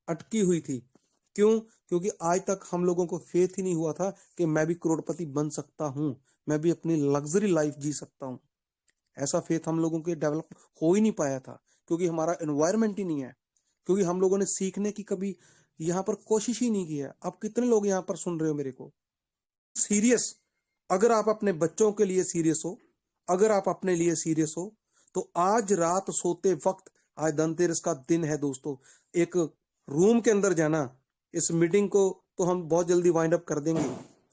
अटकी हुई थी। क्यों? क्योंकि आज तक हम लोगों को फेथ ही नहीं हुआ था कि मैं भी करोड़पति बन सकता हूं, मैं भी अपनी लग्जरी लाइफ जी सकता हूं। ऐसा फेथ हम लोगों के डेवलप हो ही नहीं पाया था, क्योंकि हमारा एनवायरमेंट ही नहीं है, क्योंकि हम लोगों ने सीखने की कभी यहाँ पर कोशिश ही नहीं की है। अब कितने लोग यहाँ पर सुन रहे हो मेरे को? सीरियस, अगर आप अपने बच्चों के लिए सीरियस हो, अगर आप अपने लिए सीरियस हो, तो आज रात सोते वक्त, आज धनतेरस का दिन है दोस्तों, एक रूम के अंदर जाना। इस मीटिंग को तो हम बहुत जल्दी वाइंड अप कर देंगे।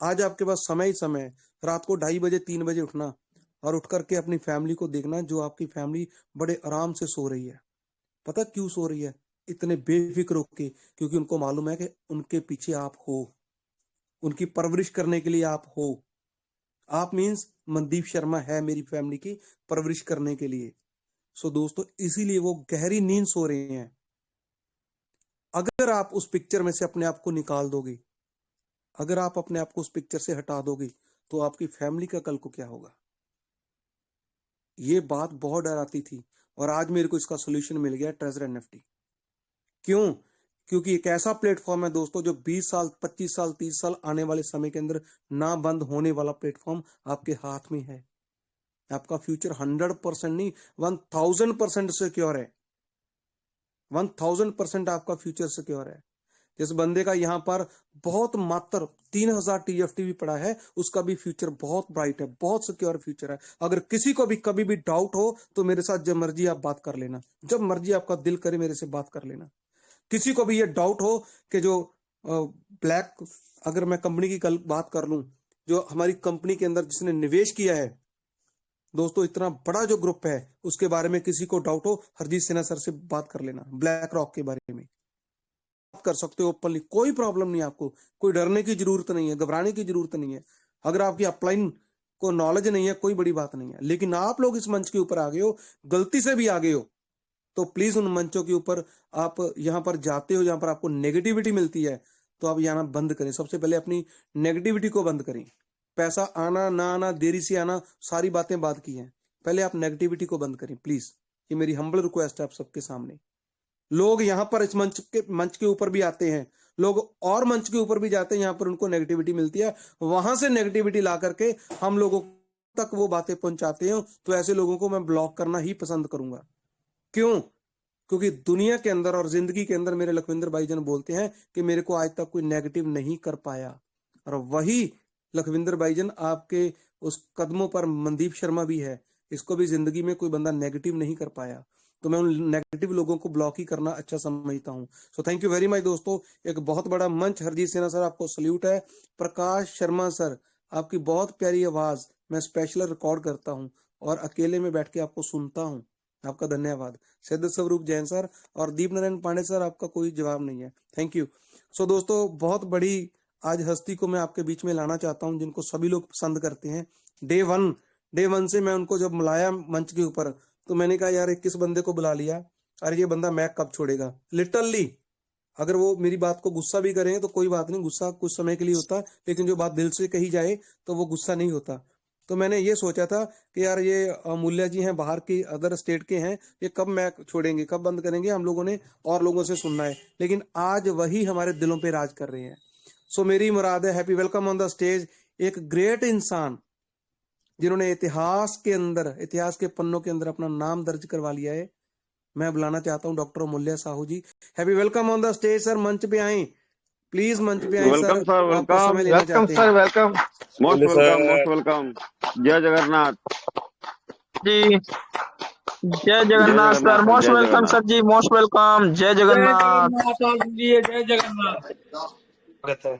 आज आपके पास समय ही समय है। रात को 2:30 बजे 3 बजे उठना और उठ करके अपनी फैमिली को देखना, जो आपकी फैमिली बड़े आराम से सो रही है। पता क्यों सो रही है? इतने बेफिक्र होके, क्योंकि उनको मालूम है कि उनके पीछे आप हो, उनकी परवरिश करने के लिए आप हो। आप मीन्स मनदीप शर्मा है मेरी फैमिली की परवरिश करने के लिए। सो दोस्तों, इसीलिए वो गहरी नींद सो रहे हैं। अगर आप उस पिक्चर में से अपने आप को निकाल दोगे, अगर आप अपने आप को उस पिक्चर से हटा दोगे, तो आपकी फैमिली का कल को क्या होगा? ये बात बहुत डराती थी, और आज मेरे को इसका सोल्यूशन मिल गया, ट्रेजर एनएफटी। क्यों? क्योंकि एक ऐसा प्लेटफॉर्म है दोस्तों, जो 20 साल 25 साल 30 साल आने वाले समय के अंदर ना बंद होने वाला प्लेटफॉर्म आपके हाथ में है। आपका फ्यूचर 100% नहीं, 1000% सिक्योर है। 1000% आपका फ्यूचर सिक्योर है। जिस बंदे का यहाँ पर बहुत मात्र 3000 टीएफटी भी पड़ा है, उसका भी फ्यूचर बहुत ब्राइट है, बहुत सिक्योर फ्यूचर है। अगर किसी को भी कभी भी डाउट हो, तो मेरे साथ जब मर्जी आप बात कर लेना, जब मर्जी आपका दिल करे मेरे से बात कर लेना। किसी को भी ये डाउट हो कि जो ब्लैक, अगर मैं कंपनी की कल बात कर लूं, जो हमारी कंपनी के अंदर जिसने निवेश किया है दोस्तों, इतना बड़ा जो ग्रुप है, उसके बारे में किसी को डाउट हो, हरजीत सिन्हा सर से बात कर लेना। ब्लैक रॉक के बारे में बात कर सकते हो ओपनली, कोई प्रॉब्लम नहीं है आपको। कोई डरने की जरूरत नहीं है, घबराने की जरूरत नहीं है। अगर आपकी अपलाइन को नॉलेज नहीं है, कोई बड़ी बात नहीं है। लेकिन आप लोग इस मंच के ऊपर आ गए हो, गलती से भी आ गए हो, तो प्लीज उन मंचों के ऊपर आप यहाँ पर जाते हो जहां पर आपको नेगेटिविटी मिलती है, तो आप यहाँ बंद करें। सबसे पहले अपनी नेगेटिविटी को बंद करें। पैसा आना ना आना, देरी से आना, सारी बातें बात की हैं। पहले आप नेगेटिविटी को बंद करें प्लीज। ये मेरी हम्बल रिक्वेस्ट है आप सबके सामने। लोग यहाँ पर इस मंच के ऊपर भी आते हैं, लोग और मंच के ऊपर भी जाते हैं, यहाँ पर उनको नेगेटिविटी मिलती है, वहां से नेगेटिविटी ला करके हम लोगों तक वो बातें पहुंचाते हैं। तो ऐसे लोगों को मैं ब्लॉक करना ही पसंद करूंगा। क्यों? क्योंकि दुनिया के अंदर और जिंदगी के अंदर मेरे लखविंदर भाईजान बोलते हैं कि मेरे को आज तक कोई नेगेटिव नहीं कर पाया। और वही लखविंदर भाईजान आपके उस कदमों पर मनदीप शर्मा भी है, इसको भी जिंदगी में कोई बंदा नेगेटिव नहीं कर पाया। तो मैं उन नेगेटिव लोगों को ब्लॉक ही करना अच्छा समझता हूं। So thank you very much दोस्तों। एक बहुत बड़ा मंच, हरजीत सिन्हा सर आपको सल्यूट है। प्रकाश शर्मा सर, आपकी बहुत प्यारी आवाज मैं स्पेशल रिकॉर्ड करता हूँ और अकेले में बैठ के आपको सुनता हूँ। आपका धन्यवाद। सिद्ध स्वरूप जैन सर और दीप नारायण पांडे सर, आपका कोई जवाब नहीं है। Thank you. सो दोस्तों, बहुत बड़ी आज हस्ती को मैं आपके बीच में लाना चाहता हूं, जिनको सभी लोग पसंद करते हैं। डे वन से मैं उनको जब बुलाया मंच के ऊपर, तो मैंने कहा यार किस बंदे को बुला लिया, अरे ये बंदा मैक कब छोड़ेगा। लिटरली, अगर वो मेरी बात को गुस्सा भी करें तो कोई बात नहीं, गुस्सा कुछ समय के लिए होता, लेकिन जो बात दिल से कही जाए तो वो गुस्सा नहीं होता। तो मैंने ये सोचा था कि यार ये अमूल्य जी हैं, बाहर के अदर स्टेट के हैं, ये कब मैक छोड़ेंगे, कब बंद करेंगे, हम लोगों ने और लोगों से सुनना है। लेकिन आज वही हमारे दिलों पे राज कर रहे हैं। सो मेरी मुराद है, happy welcome on the stage, एक ग्रेट इंसान जिन्होंने इतिहास के अंदर, इतिहास के पन्नों के अंदर अपना नाम दर्ज करवा लिया है। मैं बुलाना चाहता हूं doctor Amulya Sahu ji. Happy welcome on the stage sir, मंच पे आए प्लीज, मंच पे आए सर, वेलकम सर, आपका वेलकम समय लेना वेलकम चाहते सर, हैं। वेलकम, मोस्ट बोले वेलकम, सर। Most welcome. जय जगन्नाथ जी। जय जय Jagannath sir, Jagannath sir, most जय welcome Jagannath. Sir ji, most welcome. जय जय जगन्नाथ। जगन्नाथ आप जी, जय जगन्नाथ। स्वागत है।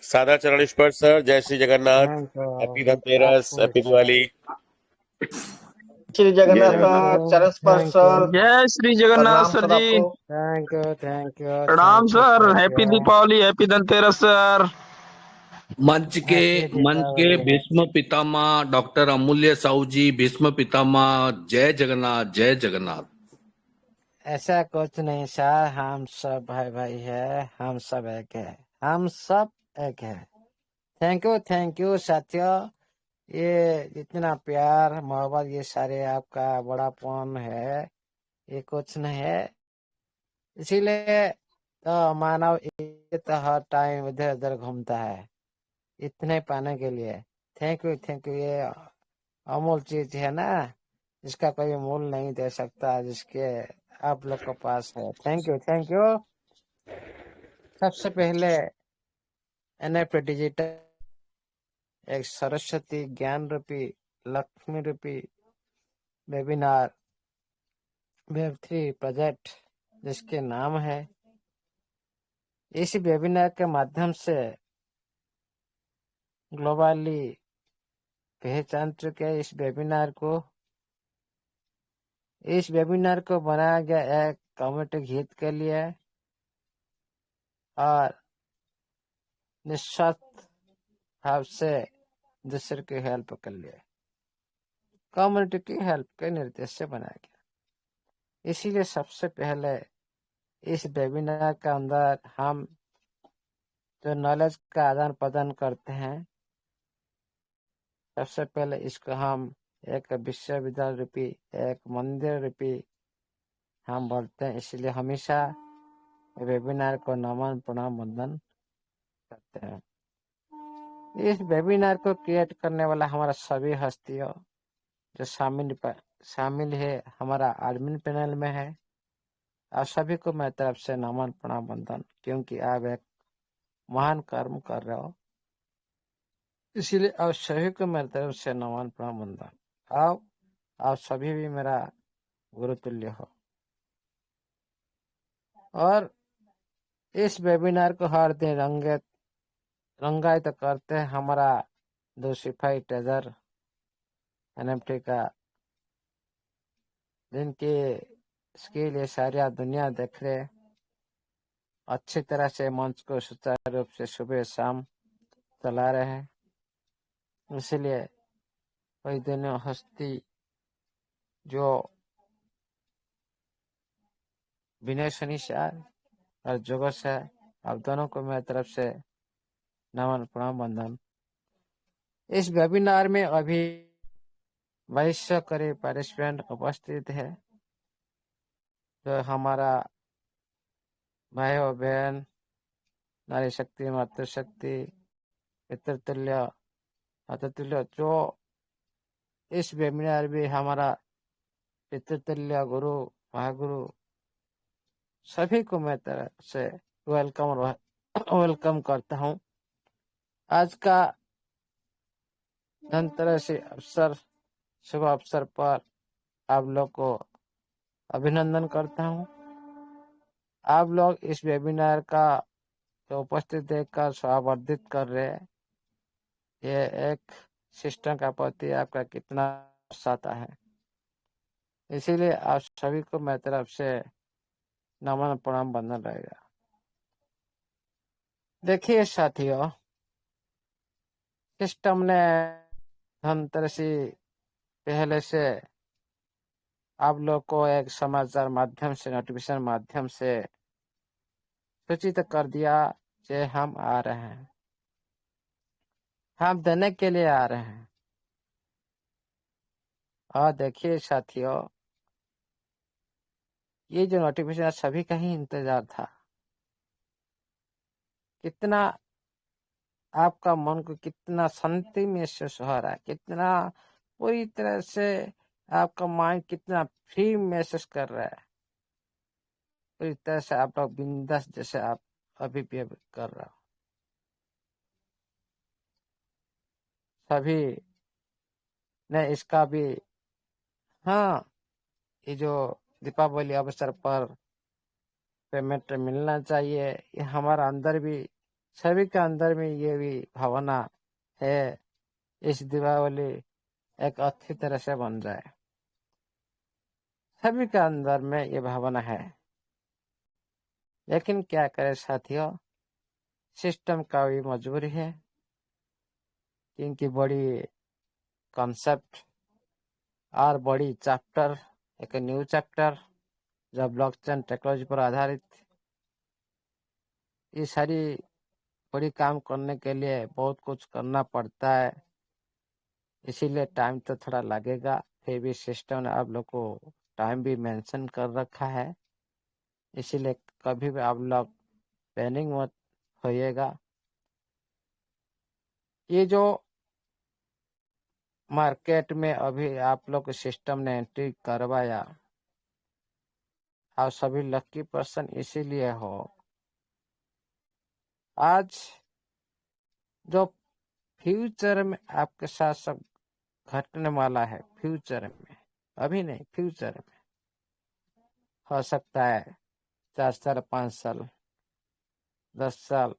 सादा चरण स्पर्श सर, जय Shri Jagannath. Thank you. Happy Dhanteras, आपको भी हैप्पी दिवाली। श्री जय थैंक जगन्नाथ, यू। चरण स्पर्श थैंक यू। सर, जय श्री जगन्नाथ प्रणाम सर सर जी। आपको। Thank you. Thank you. प्रणाम thank you. Sir, thank happy you. Deepavali, happy Dhanteras sir. मंच के हैप्पी मंच के दीपावली। भीष्म पितामह डॉक्टर अमूल्य साहू जी, भीष्म पितामह, जय जगन्नाथ, जय जगन्नाथ। ऐसा कुछ नहीं सर, हम सब भाई भाई है, हम सब एक है, हम सब एक है। थैंक यू साथियों। ये इतना प्यार मोहब्बत, ये सारे आपका बड़ापन है, ये कुछ नहीं है। इसीलिए तो मानव ये तो हर टाइम इधर उधर घूमता है इतने पाने के लिए। Thank you. ये अमूल चीज है ना, जिसका कोई मूल नहीं दे सकता, जिसके आप लोग के पास है। Thank you. सबसे पहले एनएफटी डिजिटल एक सरस्वती ज्ञान रूपी लक्ष्मी रूपी वेबिनार वेब3 प्रोजेक्ट जिसके नाम है, इस वेबिनार के माध्यम से ग्लोबली पहचान चुके हैं। इस वेबिनार को बनाया गया एक कम्युनिटी हित के लिए और निस्वार्थ भाव से दूसरे की हेल्प के लिए, कम्युनिटी की हेल्प के निर्देश से बनाया गया। इसीलिए सबसे पहले इस वेबिनार के अंदर हम जो नॉलेज का आदान प्रदान करते हैं, सबसे पहले इसको हम एक विश्वविद्यालय रूपी एक मंदिर रूपी हम बोलते हैं। इसलिए हमेशा वेबिनार को नमन प्रणाम वंदन करते हैं। इस वेबिनार को क्रिएट करने वाला हमारा सभी हस्तियों जो शामिल है हमारा एडमिन पैनल में है, आप सभी को मेरी तरफ से नमन प्रणाम वंदन, क्योंकि आप एक महान कर्म कर रहे हो। इसीलिए आप सभी को मेरी तरफ से नमन प्रणाम वंदन। आप सभी भी मेरा गुरु तुल्य हो। और इस वेबिनार को हर दिन रंगायित करते हैं हमारा डोसीफाई ट्रेजर एनएफटी का, जिनकी स्किल ये सारी दुनिया देख रहे, अच्छी तरह से मंच को सुचारू रूप से सुबह शाम चला रहे हैं। इसलिए कोई दोनों हस्ती जो विनय सनी सर और जोगो सर, आप दोनों को मेरी तरफ से नमन प्रणाम वंदन। इस वेबिनार में अभी 2200 करीब पार्टिसिपेंट उपस्थित है, जो हमारा भाई और बहन, नारी शक्ति, मातृशक्ति, पितृतुल्य, अतुल्य, जो इस वेबिनार में हमारा पितृतुल्य गुरु महागुरु, सभी को मैं तरफ से वेलकम करता हूँ। आज का धनतेरस अवसर, शुभ अवसर पर आप लोग को अभिनंदन करता हूँ। आप लोग इस वेबिनार का जो उपस्थित देखकर स्वावर्धित कर रहे हैं, ये एक सिस्टम का प्रति आपका कितना आता है। इसीलिए आप सभी को मेरी तरफ से नमन प्रणाम वंदन रहेगा। देखिए साथियों, सिस्टम ने धनतेरसी पहले से आप लोग को एक समाचार माध्यम से, नोटिफिकेशन माध्यम से सूचित कर दिया कि हम आ रहे हैं, हम देने के लिए आ रहे हैं। और देखिए साथियों, ये जो नोटिफिकेशन सभी का ही इंतजार था। कितना आपका मन को कितना शांति महसूस हो रहा है, कितना पूरी तरह से आपका माइंड कितना फ्री महसूस कर रहा है, पूरी तरह से आप लोग बिंदास जैसे आप अभी भी कर रहा हो। सभी ने इसका भी, हाँ, ये जो दीपावली अवसर पर पेमेंट मिलना चाहिए, ये हमारा अंदर भी, सभी के अंदर में ये भी भावना है, इस दीपावली एक अच्छी तरह से बन जाए। सभी के अंदर में ये भावना है, लेकिन क्या करें साथियों, सिस्टम का भी मजबूरी है, क्योंकि बड़ी कॉन्सेप्ट और बड़ी चैप्टर, एक न्यू चैप्टर जो ब्लॉकचेन टेक्नोलॉजी पर आधारित, ये सारी बड़ी काम करने के लिए बहुत कुछ करना पड़ता है। इसीलिए टाइम तो थोड़ा लगेगा, फिर भी सिस्टम ने आप लोग को टाइम भी मेंशन कर रखा है। इसीलिए कभी भी आप लोग पैनिक मत होइएगा। ये जो मार्केट में अभी आप लोग सिस्टम ने एंट्री करवाया, आप सभी लकी पर्सन इसीलिए हो। आज जो फ्यूचर में आपके साथ सब घटने वाला है, फ्यूचर में, अभी नहीं, फ्यूचर में हो सकता है 4 साल, 5 साल, 10 साल,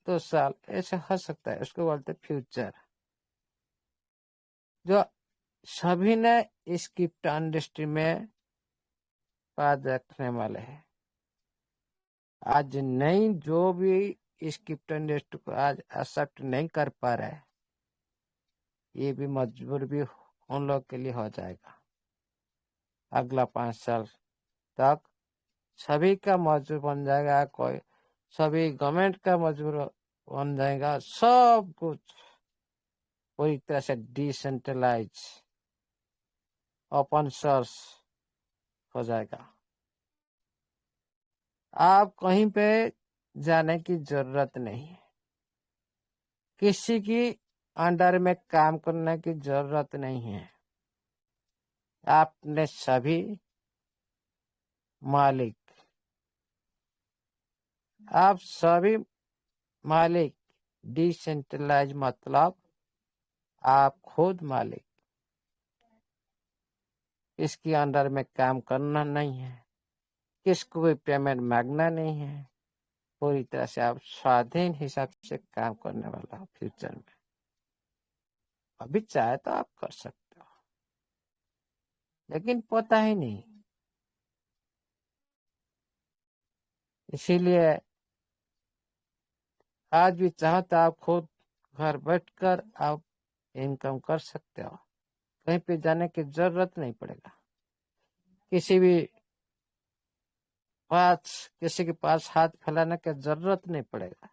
2 साल, ऐसे हो सकता है। उसको बोलते फ्यूचर। जो सभी ने इस क्रिप्टो इंडस्ट्री में पाद रखने वाले हैं। आज नहीं, जो भी इस क्रिप्टो इंडस्ट्री को आज एक्सेप्ट नहीं कर पा रहे, ये भी मजबूर भी उन लोग के लिए हो जाएगा। अगला 5 साल तक सभी का मजबूर बन जाएगा, कोई सभी गवर्नमेंट का मजबूर बन जाएगा। सब कुछ पूरी तरह से डिसेंट्रलाइज, ओपन सोर्स हो जाएगा। आप कहीं पे जाने की जरूरत नहीं है, किसी की अंडर में काम करने की जरूरत नहीं है। आपने सभी मालिक, आप सभी मालिक। डिसेंट्रलाइज मतलब आप खुद मालिक, इसके अंडर में काम करना नहीं है, किसको भी पेमेंट मांगना नहीं है। पूरी तरह से आप स्वाधीन हिसाब से काम करने वाला हो फ्यूचर में। अभी चाहे तो आप कर सकते हो, लेकिन पता ही नहीं। इसीलिए आज भी चाहो तो आप खुद घर बैठकर आप इनकम कर सकते हो। कहीं पे जाने की जरूरत नहीं पड़ेगा, किसी के पास हाथ फैलाने की जरूरत नहीं पड़ेगा।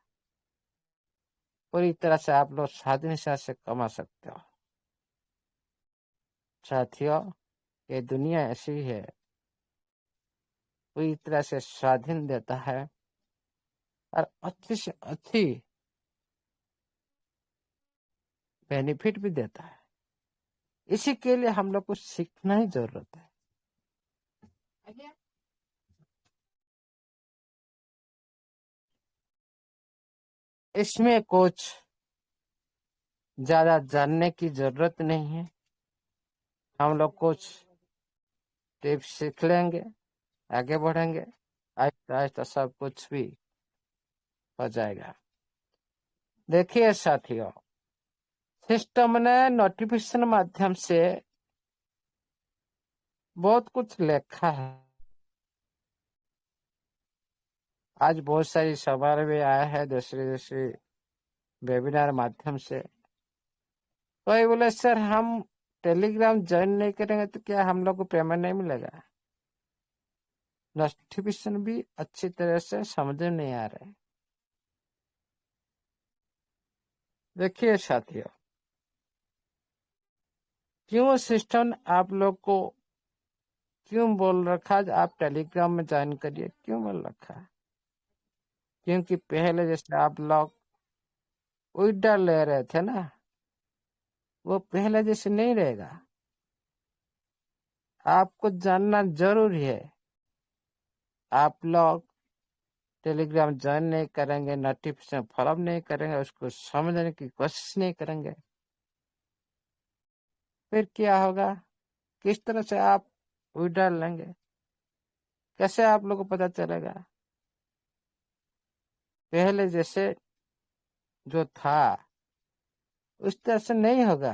पूरी तरह से आप लोग स्वाधीन हिसाब से कमा सकते हो। साथियों, ये दुनिया ऐसी है, पूरी तरह से स्वाधीन देता है और अच्छी से अच्छी बेनिफिट भी देता है। इसी के लिए हम लोग को सीखना ही जरूरत है। इसमें कुछ ज्यादा जानने की जरूरत नहीं है। हम लोग कुछ टिप्स सीख लेंगे, आगे बढ़ेंगे, आहिस्ता आहिस्ता सब कुछ भी हो जाएगा। देखिए साथियों, सिस्टम ने नोटिफिकेशन माध्यम से बहुत कुछ लिखा है। आज बहुत सारी सवाल भी आया है दूसरे वेबिनार माध्यम से। कोई बोले सर हम टेलीग्राम ज्वाइन नहीं करेंगे तो क्या हम लोग को पेमेंट नहीं मिलेगा? नोटिफिकेशन भी अच्छी तरह से समझ में नहीं आ रहा है। देखिए साथियों, क्यों सिस्टम आप लोग को क्यों बोल रखा है आप टेलीग्राम में ज्वाइन करिए? क्यों बोल रखा है? क्योंकि पहले जैसे आप लोग विड्रॉल ले रहे थे ना, वो पहले जैसे नहीं रहेगा। आपको जानना जरूरी है। आप लोग टेलीग्राम ज्वाइन नहीं करेंगे, नोटिफिकेशन फॉलो नहीं करेंगे, उसको समझने की कोशिश नहीं करेंगे, फिर क्या होगा? किस तरह से आप विड्रॉल लेंगे? कैसे आप लोग को पता चलेगा? पहले जैसे जो था उस तरह से नहीं होगा,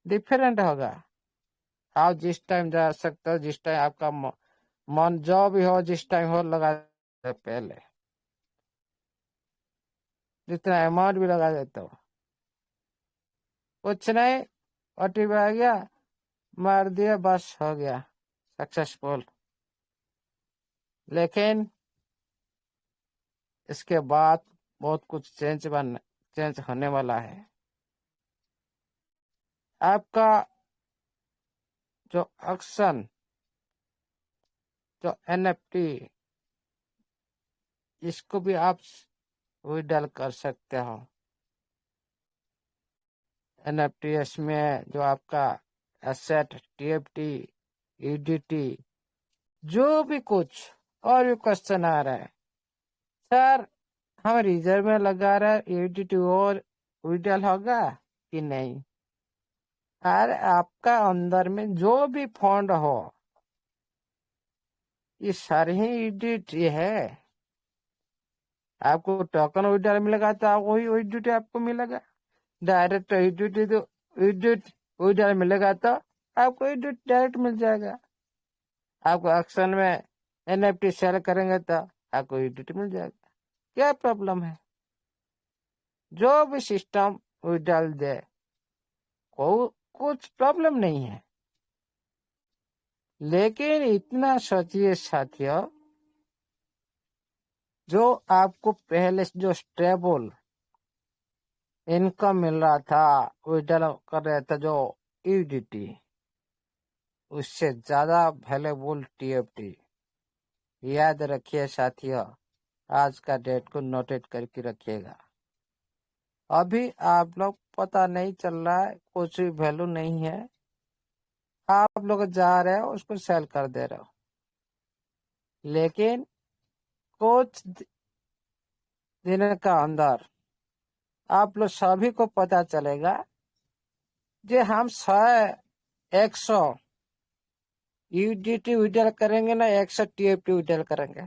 डिफरेंट होगा। आप जिस टाइम जा सकते हो, जिस टाइम आपका मन जो भी हो, जिस टाइम हो लगा दे, पहले जितना अमाउंट भी लगा देते हो, कुछ नहीं, ओटीपी आ गया, मार दिया, बस हो गया सक्सेसफुल। लेकिन इसके बाद बहुत कुछ चेंज होने वाला है। आपका जो एक्शन, जो एनएफटी, इसको भी आप विड्रॉल कर सकते हो। एनएफटीएस में जो आपका एसेट, टीएफटी, ईडीटी, जो भी कुछ और भी क्वेश्चन आ रहा है सर, हम रिजर्व में लगा रहे ईडीटी और विड्रॉल होगा कि नहीं? अरे आपका अंदर में जो भी फंड हो ये सारे ही ईडीटी है। आपको टोकन विड्रॉल मिलेगा तो आप वही ईडीटी आपको मिलेगा। डायरेक्ट ईडीटी तो ईडीटी विड्रॉल मिलेगा तो आपको ईडीटी डायरेक्ट मिल जाएगा। आपको एक्शन में एनएफटी सेल करेंगे तो आपको ईडीटी मिल जाएगा। क्या प्रॉब्लम है? जो भी सिस्टम विड्रॉल दे को कुछ प्रॉब्लम नहीं है, लेकिन इतना सोचिए साथियों, जो आपको पहले जो स्टेबल इनकम मिल रहा था विड्रॉल कर रहा था जो ईडीटी, उससे ज्यादा वैल्यूबल टीएफटी। याद रखिए साथियों, आज का डेट को नोटेट करके रखिएगा। अभी आप लोग पता नहीं चल रहा है, कुछ भी वैल्यू नहीं है, आप लोग जा रहे हो उसको सेल कर दे रहे हो, लेकिन कुछ दिन का अंदर आप लोग सभी को पता चलेगा जे हम 100 यूडीटी विड्रॉल करेंगे ना 100 टीएफटी विड्रॉल करेंगे।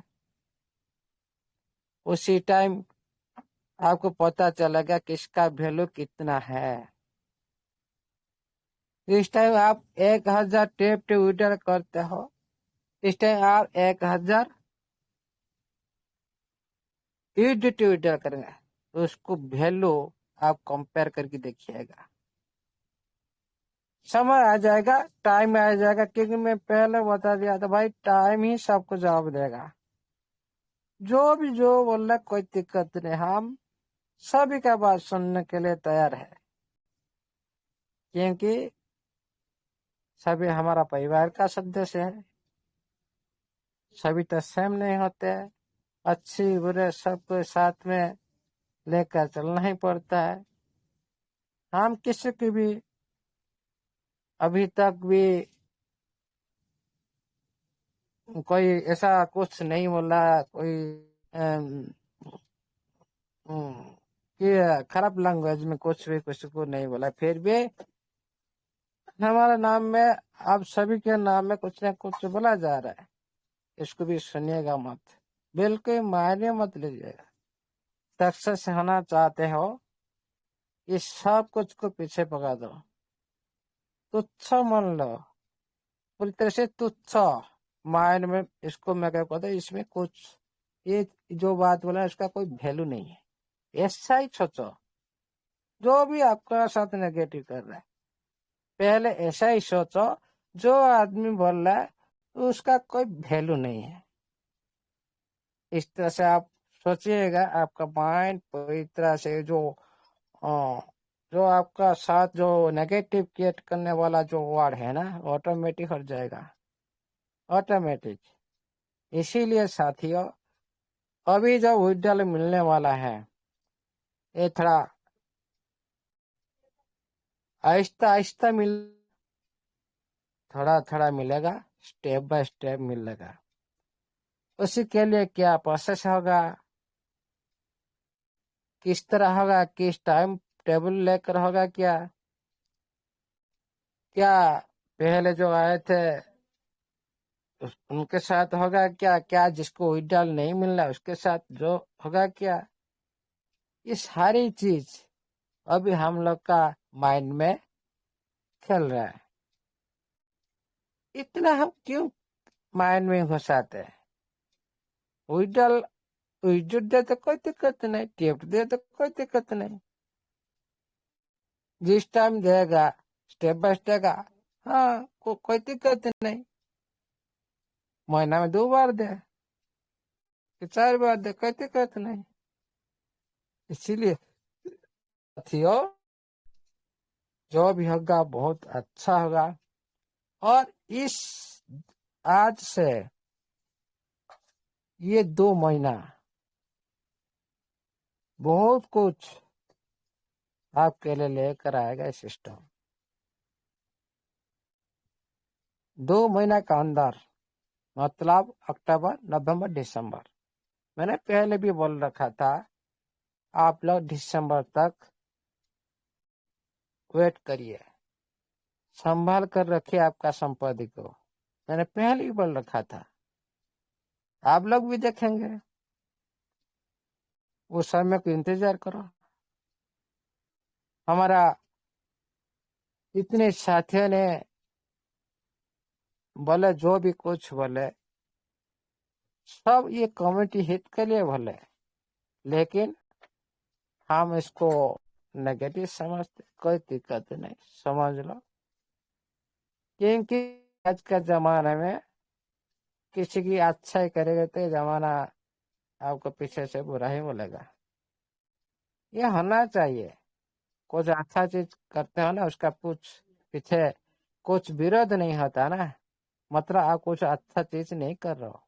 उसी टाइम आपको पता चलेगा किसका वैल्यू कितना है। इस टाइम आप 1000 टीएफटी विड्रॉल करते हो, इस टाइम आप 1000 यूडीटी विड्रॉल करेंगे, तो उसको वैल्यू आप कंपेयर करके देखिएगा, समय आ जाएगा, टाइम आ जाएगा। क्योंकि मैं पहले बता दिया था भाई, टाइम ही सबको जवाब देगा। जो भी जो बोल रहा कोई दिक्कत नहीं, हम सभी का बात सुनने के लिए तैयार है, क्योंकि सभी हमारा परिवार का सदस्य है। सभी तो सेम नहीं होते, अच्छी बुरे सबको साथ में लेकर चलना ही पड़ता है। हम किसी की भी अभी तक भी कोई ऐसा कुछ नहीं बोला, कोई कि खराब लैंग्वेज में कुछ भी किसी को नहीं बोला। फिर भी हमारा नाम में, आप सभी के नाम में कुछ ना कुछ बोला जा रहा है, इसको भी सुनिएगा मत, बिल्कुल मायने मत लीजिएगा। सक्सेस होना चाहते हो, इस सब कुछ को पीछे पका दो, तुच्छ मान लो, पूरी तरह से तुच्छ माइंड में इसको मैं क्या कहता हूँ, इसमें कुछ ये जो बात बोला इसका कोई वैल्यू नहीं है। ऐसा ही सोचो, जो भी आपका साथ नेगेटिव कर रहा है, पहले ऐसा ही सोचो, जो आदमी बोल रहा है उसका कोई वैल्यू नहीं है। इस तरह से आप सोचिएगा, आपका माइंड पूरी तरह से जो आपका साथ जो नेगेटिव क्रिएट करने वाला जो वर्ड है ना, ऑटोमेटिक हट जाएगा, ऑटोमेटिक। इसीलिए साथियों, अभी जो विड्रॉल मिलने वाला है, ये थोड़ा आहिस्ता आहिस्ता थोड़ा थोड़ा मिलेगा, स्टेप बाय स्टेप मिलेगा। उसी के लिए क्या प्रोसेस होगा, किस तरह होगा, किस टाइम टेबल लेकर होगा, क्या पहले जो आए थे उनके साथ होगा क्या जिसको विड्रॉल नहीं मिल रहा उसके साथ जो होगा क्या, ये सारी चीज अभी हम लोग का माइंड में खेल रहा है। इतना हम क्यों माइंड में घुसाते हैं? विड्रॉल दे तो कोई दिक्कत नहीं, टिप्स दे तो कोई दिक्कत नहीं, जिस टाइम देगा स्टेप बाय स्टेप, हाँ कोई दिक्कत नहीं। महीना में 2 बार दे, 4 बार दे, कोई दिक्कत नहीं। इसीलिए साथियों, जो भी होगा बहुत अच्छा होगा। और इस आज से ये 2 महीना बहुत कुछ आपके लिए लेकर आएगा ये सिस्टम। 2 महीना का अंदर, मतलब अक्टूबर, नवंबर, दिसंबर। मैंने पहले भी बोल रखा था आप लोग दिसंबर तक वेट करिए, संभाल कर रखिए आपका संपत्ति को। मैंने पहले ही बोल रखा था, आप लोग भी देखेंगे, उस समय को इंतजार करो। हमारा इतने साथियों ने बोले, जो भी कुछ बोले, सब ये कम्युनिटी हित के लिए बोले, लेकिन हम इसको नेगेटिव समझते, कोई दिक्कत नहीं, समझ लो। क्योंकि आज के जमाने में किसी की अच्छा ही करेगा तो ये जमाना आपको पीछे से बुरा ही बोलेगा। ये होना चाहिए, कुछ अच्छा चीज करते हो ना, उसका कुछ पीछे कुछ विरोध नहीं होता ना, मतलब आप कुछ अच्छा चीज नहीं कर रहे हो,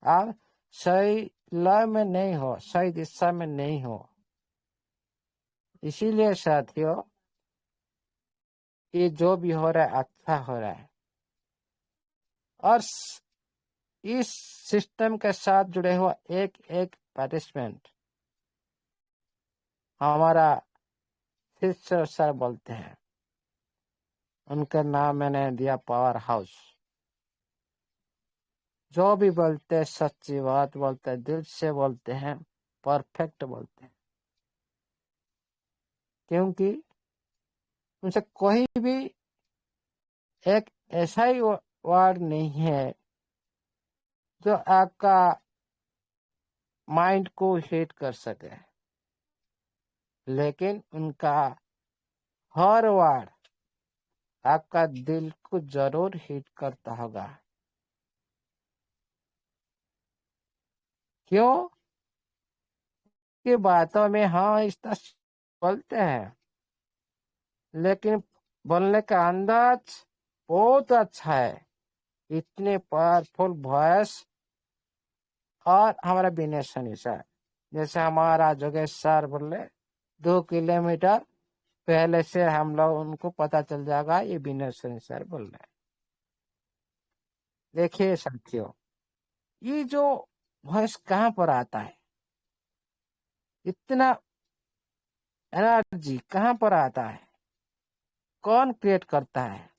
आप सही लय में नहीं हो, सही दिशा में नहीं हो। इसीलिए साथियों, ये जो भी हो रहा है अच्छा हो रहा है। और इस सिस्टम के साथ जुड़े हुआ एक एक पार्टिसिपेंट हमारा शिष्य सर बोलते हैं, उनका नाम मैंने दिया पावर हाउस। जो भी बोलते हैं सच्ची बात बोलते हैं, दिल से बोलते हैं, परफेक्ट बोलते हैं। क्योंकि उनसे कोई भी एक ऐसा ही वर्ड नहीं है जो आपका माइंड को हिट कर सके, लेकिन उनका हर वर्ड आपका दिल को जरूर हिट करता होगा। क्यों? कि बातों में हाँ इस तरह बोलते हैं, लेकिन बोलने का अंदाज बहुत अच्छा है। इतने पावरफुल वॉइस। और हमारा विनय सनी सर, जैसे हमारा जोगेश सर बोले, 2 किलोमीटर पहले से हम लोग उनको पता चल जाएगा ये विनय सनी सर बोल रहे हैं। देखिए साथियों, ये जो वॉइस कहाँ पर आता है, इतना एनर्जी कहाँ पर आता है, कौन क्रिएट करता है,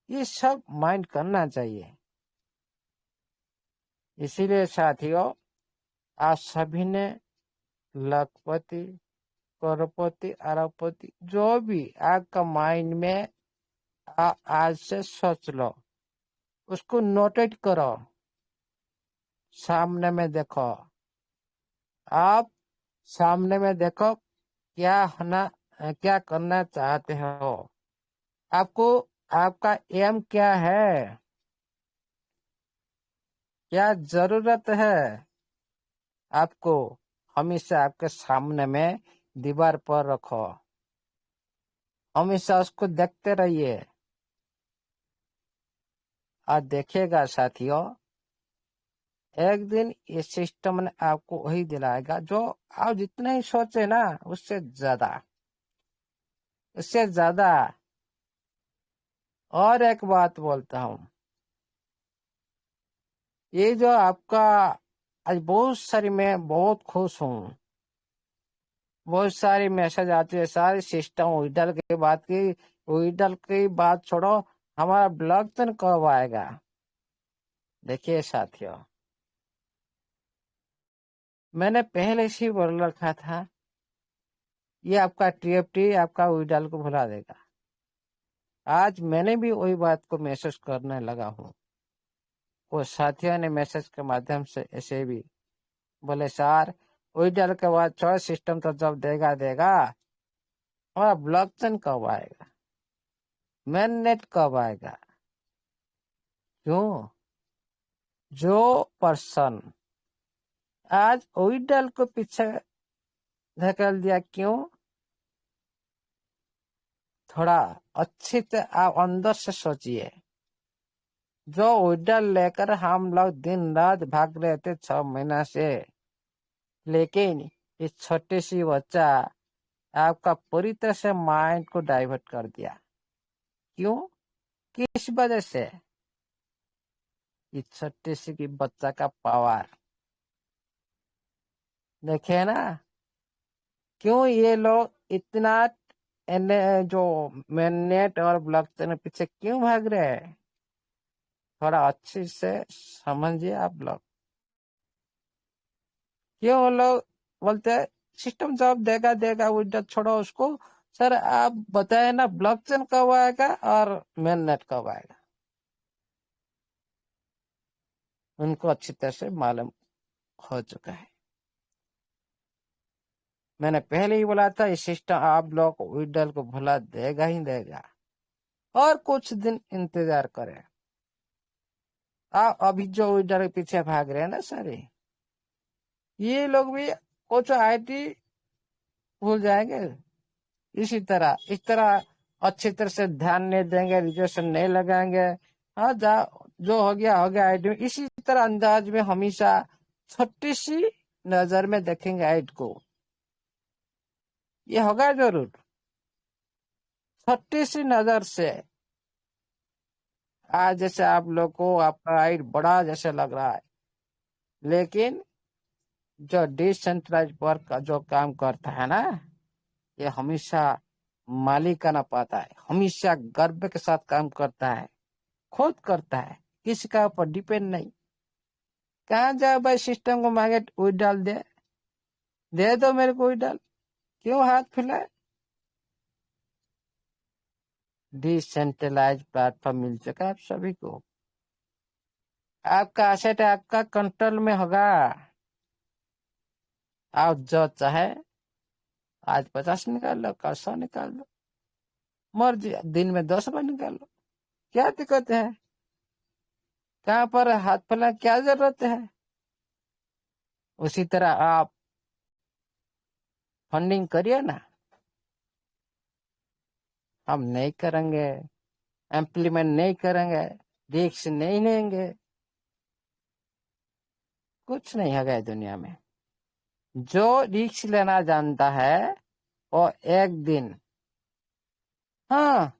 ये सब माइंड करना चाहिए। इसीलिए साथियों, आप सभी ने लखपति, करोड़पति, अरबपति, जो भी आपका माइंड में आज से सोच लो, उसको नोटेट करो, सामने में देखो। आप सामने में देखो क्या होना, क्या करना चाहते हो, आपको आपका एम क्या है, क्या जरूरत है आपको, हमेशा आपके सामने में दीवार पर रखो, हमेशा उसको देखते रहिए। और देखिएगा साथियों, एक दिन ये सिस्टम ने आपको वही दिलाएगा जो आप जितना ही सोचे ना, उससे ज्यादा। और एक बात बोलता हूँ, ये जो आपका आज बहुत सारी, मैं बहुत खुश हूँ, बहुत सारी मैसेज आती है, सारी सिस्टम विडल की बात की, विडल की बात छोड़ो, हमारा ब्लॉग तो कब आएगा। देखिए साथियों, मैंने पहले से ही बोल रखा था, ये आपका TFT आपका विडल को भुला देगा। आज मैंने भी वही बात को मैसेज करने लगा हूँ। वो साथियों ने मैसेज के माध्यम से ऐसे भी बोले, सर विडल के बाद चॉइस सिस्टम तो जब देगा, हमारा ब्लॉकचेन कब आएगा, मेन नेट कब आएगा। क्यों? जो पर्सन आज विडल को पीछे धकेल दिया, क्यों? थोड़ा अच्छी से आप अंदर से सोचिए। जो विडल लेकर हम लोग दिन रात भाग रहे थे 6 महीना से, लेकिन इस छोटी सी बच्चा आपका पूरी तरह से माइंड को डाइवर्ट कर दिया। क्यों? किस वजह से? इस छोटी सी की बच्चा का पावर देखे ना, क्यों ये लोग इतना जो नेट और ब्लॉकचेन के पीछे क्यों भाग रहे हैं? थोड़ा अच्छे से समझिए आप लोग। क्यों वो लोग बोलते हैं सिस्टम जवाब देगा देगा, विड्रॉ छोड़ो उसको। सर आप बताए ना ब्लॉकचेन कब आएगा और मेन नेट कब आएगा? उनको अच्छी तरह से मालूम हो चुका है। मैंने पहले ही बोला था ये सिस्टम आप लोग विड्रॉल को भुला देगा ही देगा, और कुछ दिन इंतजार करें। आप अभी जो विड्रॉल के पीछे भाग रहे हैं ना सारे, ये लोग भी कुछ आईटी भूल जाएंगे। इस तरह अच्छी तरह से ध्यान नहीं देंगे, रिजर्वेशन नहीं लगाएंगे। हाँ जा जो हो गया आईटी में। इसी तरह अंदाज में हमेशा छोटी सी नजर में देखेंगे आईटी को। ये होगा जरूर छोटी सी नजर से। आज जैसे आप लोग को आपका आईटी बड़ा जैसे लग रहा है, लेकिन जो डिसेंट्रलाइज वर्क का जो काम करता है ना, ये हमेशा मालिकाना पाता है, हमेशा गर्व के साथ काम करता है, खुद करता है, किसी का ऊपर डिपेंड नहीं। कहाँ जाए भाई सिस्टम को मांगे विड्रॉल दे दो मेरे को विड्रॉल, क्यों हाथ फैलाए? डिसेंट्रलाइज प्लेटफॉर्म मिल चुका है आप सभी को। आपका एसेट आपका कंट्रोल में होगा। आप जो चाहे आज 50 निकाल लो, कल 100 निकाल लो, मर्जी दिन में 10 बार निकाल लो, क्या दिक्कत है? कहाँ पर हाथ फैला क्या जरूरत है? उसी तरह आप फंडिंग करिए ना। हम नहीं करेंगे, इम्प्लीमेंट नहीं करेंगे, रिस्क नहीं लेंगे, कुछ नहीं होगा दुनिया में। जो रिस्क लेना जानता है वो एक दिन, हाँ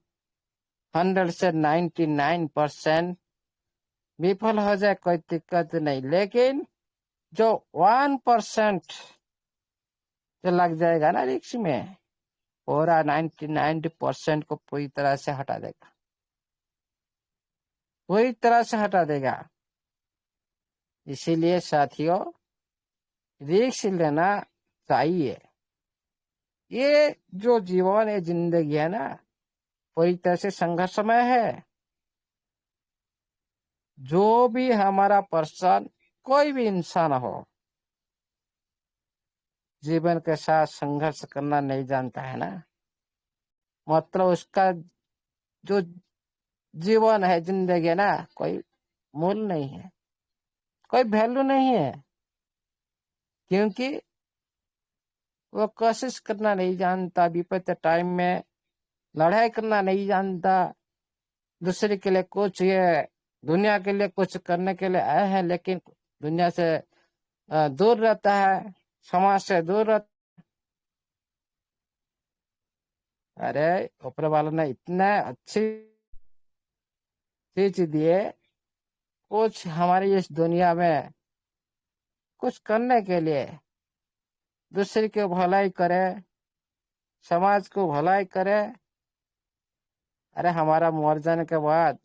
100 से 99% विफल हो जाए, कोई दिक्कत नहीं। लेकिन जो 1% जो लग जाएगा ना रिस्क में, पूरा 99% को पूरी तरह से हटा देगा, पूरी तरह से हटा देगा। इसीलिए साथियों रिस्क लेना चाहिए। ये जो जीवन है, जिंदगी है ना, पूरी तरह से संघर्षमय है। जो भी हमारा पर्सन, कोई भी इंसान हो, जीवन के साथ संघर्ष करना नहीं जानता है ना, मतलब उसका जो जीवन है, जिंदगी है ना, कोई मूल नहीं है, कोई वैल्यू नहीं है। क्योंकि वो कोशिश करना नहीं जानता, विपत्ति टाइम में लड़ाई करना नहीं जानता, दूसरे के लिए कुछ, ये दुनिया के लिए कुछ करने के लिए आए हैं, लेकिन दुनिया से दूर रहता है, समाज से दूर रहता। अरे ऊपर वाला ने इतना अच्छी चीज दिए, कुछ हमारी इस दुनिया में कुछ करने के लिए, दूसरे की भलाई करे, समाज को भलाई करे। अरे हमारा मर जाने के बाद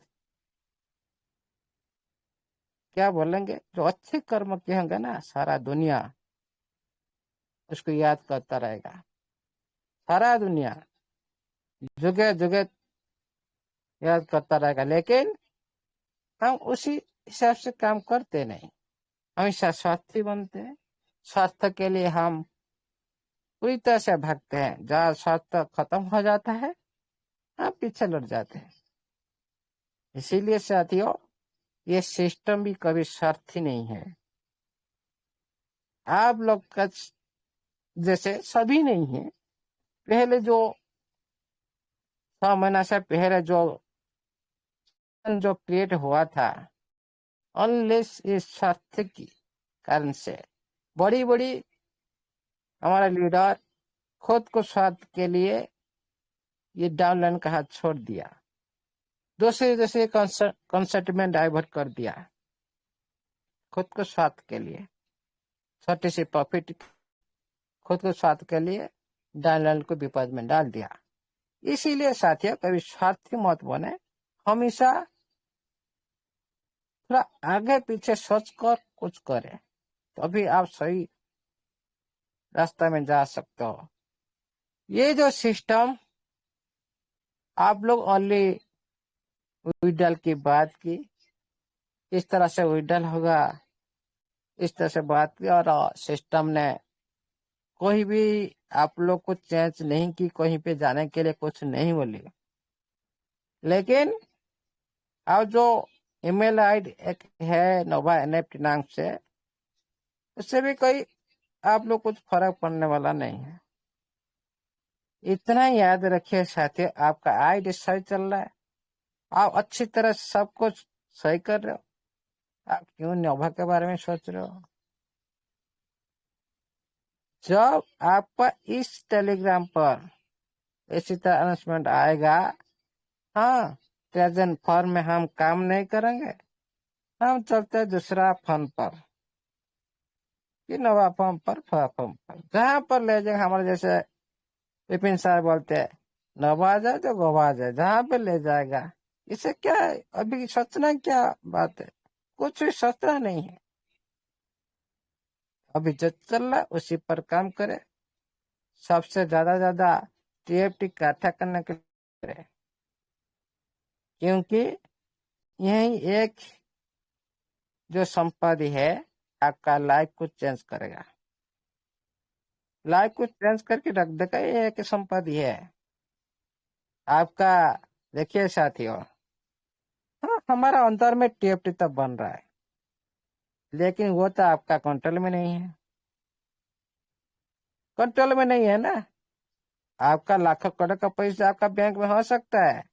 क्या बोलेंगे? जो अच्छे कर्म किए होंगे ना, सारा दुनिया उसको याद करता रहेगा, सारा दुनिया जुगे जुगे याद करता रहेगा। लेकिन हम उसी हिसाब से काम करते नहीं, हमेशा स्वार्थी बनते हैं। स्वार्थ के लिए हम पूरी तरह से भागते हैं। जहाँ स्वार्थ खत्म हो जाता है, हम पीछे लड़ जाते हैं। इसीलिए साथियों ये सिस्टम भी कभी स्वार्थी नहीं है। आप लोग का जैसे सभी नहीं है। पहले जो 6 महीना से पहले जो क्रिएट हुआ था, अनलेस इस स्वार्थ की कारण से बड़ी बड़ी हमारा लीडर खुद को स्वार्थ के लिए ये डाउनलाइन का हाथ छोड़ दिया, दूसरे कॉन्सेप्ट में डाइवर्ट कर दिया, खुद को स्वार्थ के लिए, छोटी सी प्रॉफिट खुद को स्वार्थ के लिए डाउनलाइन को विपद में डाल दिया। इसीलिए साथियों कभी स्वार्थी मत बने, हमेशा थोड़ा आगे पीछे सोच कर कुछ करें, तभी आप सही रास्ते में जा सकते हो। ये जो सिस्टम आप लोग ओनली विड्रॉल की बात की, इस तरह से विड्रॉल होगा, इस तरह से बात की, और सिस्टम ने कोई भी आप लोग को चेंज नहीं की, कहीं पे जाने के लिए कुछ नहीं बोली। लेकिन अब जो ईमेल आईडी एक है नोवा एनएफटी नाम से, उससे भी कोई आप लोग कुछ फर्क पड़ने वाला नहीं है। इतना याद रखिए साथियों, आपका आईडी सही चल रहा है, आप अच्छी तरह सब कुछ सही कर रहे हो, आप क्यों नोवा के बारे में सोच रहे हो? जब आपका इस टेलीग्राम पर इसी तरह अनाउंसमेंट आएगा, हाँ प्रेजेंट फॉर्म में हम काम नहीं करेंगे, हम चलते हैं दूसरा फॉर्म पर, कि नवा फॉर्म पर जहाँ पर ले जाएंगे। हमारे जैसे विपिन सर बोलते हैं, नवा जाए तो गोवा जाए, जहाँ पे ले जाएगा। इसे क्या है, अभी सोचना क्या बात है, कुछ भी सोचना नहीं है। अभी जो चल रहा है उसी पर काम करे, सबसे ज्यादा टीएफटी इकट्ठा करने के लिए करे, क्योंकि यही एक जो संपत्ति है आपका लाइफ को चेंज करेगा, लाइफ को चेंज करके रख देगा। ये एक संपत्ति है आपका। देखिए साथियों, हाँ हमारा अंदर में टीएफटी तब बन रहा है, लेकिन वो तो आपका कंट्रोल में नहीं है, कंट्रोल में नहीं है ना। आपका लाखों करोड़ का पैसा आपका बैंक में हो सकता है,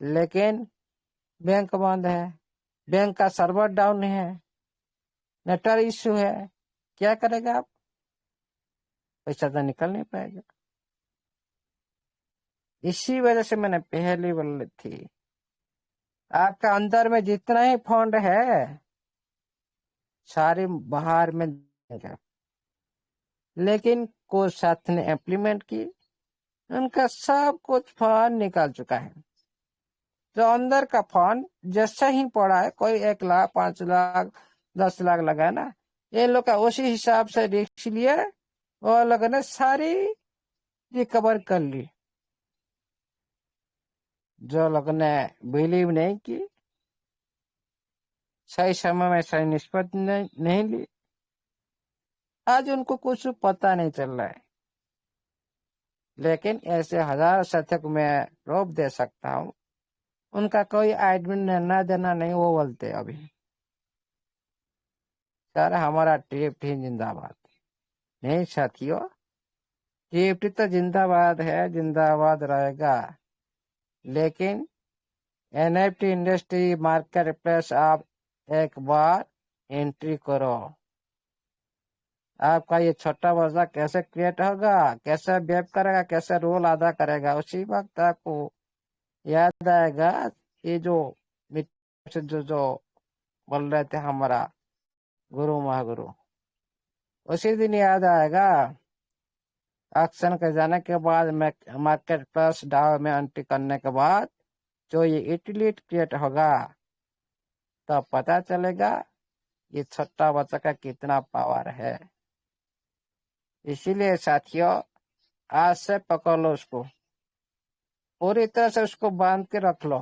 लेकिन बैंक बंद है, बैंक का सर्वर डाउन है, नेटवर्क इश्यू है, क्या करेगा आप? पैसा तो निकल नहीं पाएगा। इसी वजह से मैंने पहले बोली थी, आपका अंदर में जितना ही फंड है सारे बाहर में देंगे, लेकिन कोई साथ ने इम्प्लीमेंट की, उनका सब कुछ फंड निकाल चुका है। जो अंदर का फंड जैसे ही पड़ा है, कोई 1 लाख 5 लाख 10 लाख लगा ना, ये लोग का उसी हिसाब से रिस्क लिए, वो लोग ने सारी रिकवर कर ली। जो लोग ने बिलीव नहीं की, सही समय में सही निष्पत्ति नहीं ली, आज उनको कुछ पता नहीं चल रहा है। लेकिन ऐसे हजार साथियों को मैं रोक दे सकता हूँ, उनका कोई आइडिया निर्णय देना नहीं, वो बोलते अभी सर हमारा टीएफटी जिंदाबाद। नहीं साथियों, टीएफटी तो जिंदाबाद है, जिंदाबाद रहेगा, लेकिन एनएफटी इंडस्ट्री मार्केट प्लेस आप एक बार एंट्री करो। आपका ये छोटा बच्चा कैसे क्रिएट होगा, कैसे बिहेव करेगा, कैसे रोल अदा करेगा, उसी वक्त आपको याद आएगा ये जो जो बोल रहे थे हमारा गुरु महागुरु, उसी दिन याद आएगा। एक्शन के जाने के बाद मार्केट प्लेस डाउ में एंट्री करने के बाद जो ये यूटिलिटी क्रिएट होगा, तो पता चलेगा ये छोटा बच्चा का कितना पावर है। इसीलिए साथियों, आज से पकड़ लो उसको, पूरी तरह से उसको बांध के रख लो,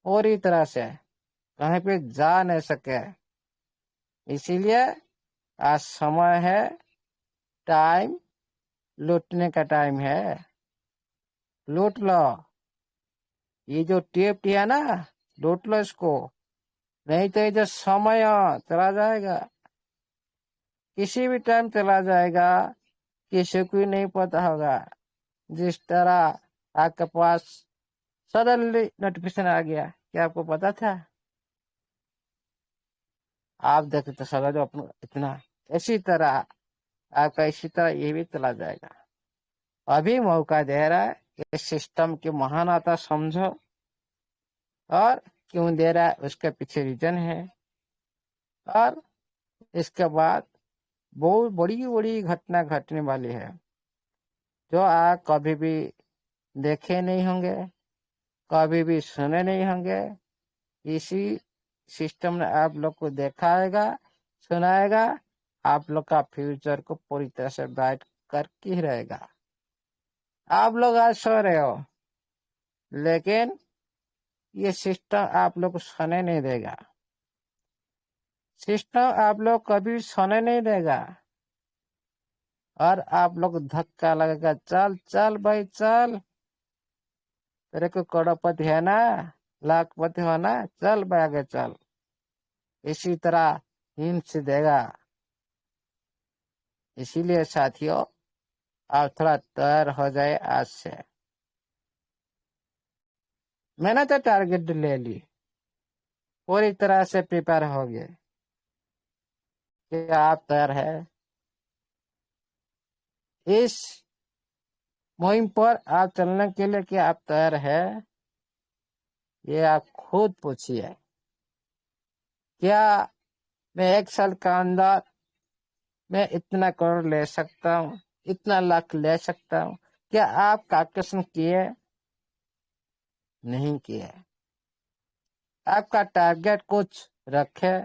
पूरी तरह से कहीं पे जा नहीं सके। इसीलिए आज समय है, टाइम लूटने का टाइम है, लूट लो। ये जो टीएफटी है ना, लूट लो इसको, नहीं तो ये जो समय चला जाएगा, किसी भी टाइम चला जाएगा, किसी को नहीं पता होगा। जिस तरह आपके पास सडनली नोटिफिकेशन आ गया, क्या आपको पता था? आप देखते तो सदा जो अपना इतना, इसी तरह आपका इसी तरह ये भी चला जाएगा। अभी मौका दे रहा है, इस सिस्टम की महानता समझो, और क्यों दे रहा है उसके पीछे रीजन है। और इसके बाद बहुत बड़ी बड़ी घटना घटने वाली है, जो आप कभी भी देखे नहीं होंगे, कभी भी सुने नहीं होंगे। इसी सिस्टम ने आप लोग को दिखाएगा, सुनाएगा, आप लोग का फ्यूचर को पूरी तरह से ब्राइट करके ही रहेगा। आप लोग आज सो रहे हो, लेकिन ये सिस्टम आप लोग को सोने नहीं देगा। सिस्टम आप लोग कभी सोने नहीं देगा, और आप लोग धक्का लगेगा, चल चल भाई चल, तेरे को करोड़पति है ना, लाखपति होना, चल भाई आगे चल। इसी तरह हिंट देगा। इसीलिए साथियों, आप थोड़ा तैयार हो जाए आज से। मैंने तो टारगेट ले ली, पूरी तरह से प्रिपेयर हो गए। क्या आप तैयार है? इस मुहिम पर आप चलने के लिए क्या आप तैयार है? ये आप खुद पूछिए। क्या मैं 1 साल का अंदर मैं इतना करोड़ ले सकता हूँ, इतना लाख ले सकता हूँ? क्या आप कैलकुलेशन किए? नहीं किए। आपका टारगेट कुछ रखे,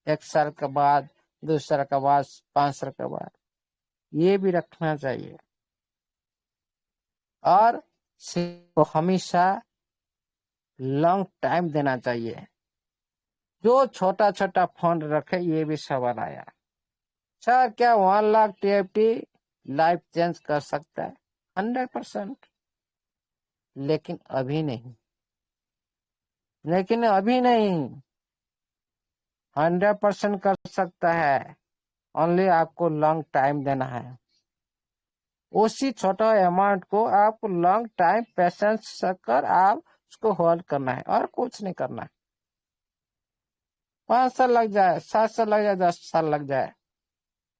1 साल के बाद, 2 साल के बाद, 5 साल के बाद, ये भी रखना चाहिए। और सिर्फ हमेशा लॉन्ग टाइम देना चाहिए। जो छोटा छोटा फंड रखे, ये भी सवाल आया, सर क्या 1 लाख TFT लाइफ चेंज कर सकता है? 100%। लेकिन अभी नहीं, 100% कर सकता है। ओनली आपको लॉन्ग टाइम देना है। उसी छोटा अमाउंट को आपको लॉन्ग टाइम पेशेंस कर आप उसको होल्ड करना है, और कुछ नहीं करना है। 5 साल लग जाए, 7 साल लग जाए, 10 साल लग जाए,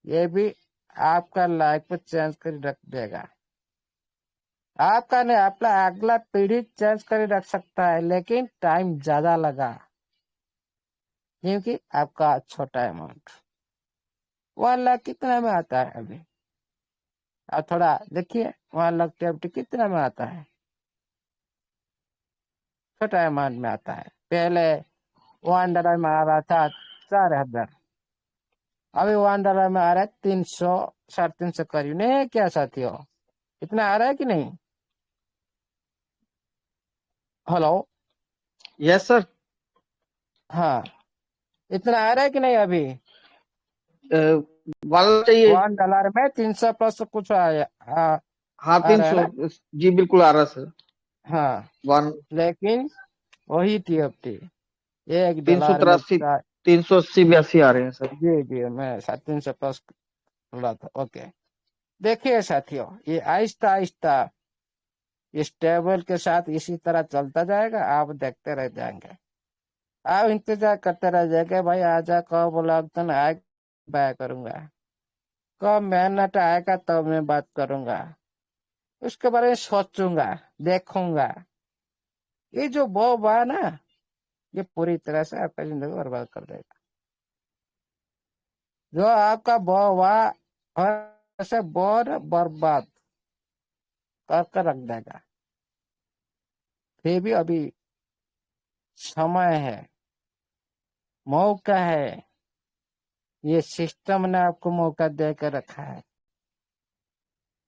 ये भी आपका लाइफ को चेंज कर रख देगा। आपका नहीं, अपना अगला पीढ़ी चेंज कर रख सकता है, लेकिन टाइम ज्यादा लगा, क्योंकि आपका छोटा अमाउंट। 1 लाख कितना में आता है अभी? आप थोड़ा देखिए, 1 लाख TFT कितना में आता है? छोटा अमाउंट में आता है। पहले $1 में आ रहा था 4,000, अभी $1 में आ रहा है 300, 350 करीब। नहीं है क्या साथियों? इतना आ रहा है कि नहीं? हेलो। Yes sir. हाँ, इतना आ रहा है कि नहीं अभी? वाला चाहिए। $1 में 300 प्लस कुछ आया, हाँ आ रहा है 300, ना? जी बिल्कुल आ रहा सर। हाँ, वन लेकिन वही TFT तीन सौ $1 में तिरासी 380 82 आ रहे हैं सर। जी जी, मैं 300 प्लस बोला था। ओके, देखिए साथियों, ये आहिस्ता आहिस्ता इस टेबल के साथ इसी तरह चलता जाएगा। आप देखते रह जाएंगे, आप इंतजार करते रह जाएंगे, भाई आजा कब बोला तो आए बाय करूंगा, कब मेहनत आएगा तब मैं बात करूंगा, उसके बारे में सोचूंगा, देखूंगा। ये जो बो बा ना, ये पूरी तरह से आपका जिंदगी बर्बाद कर देगा। जो आपका बो वाह से बहुत बर्बाद कर रख देगा। फिर भी अभी समय है, मौका है। ये सिस्टम ने आपको मौका देकर रखा है,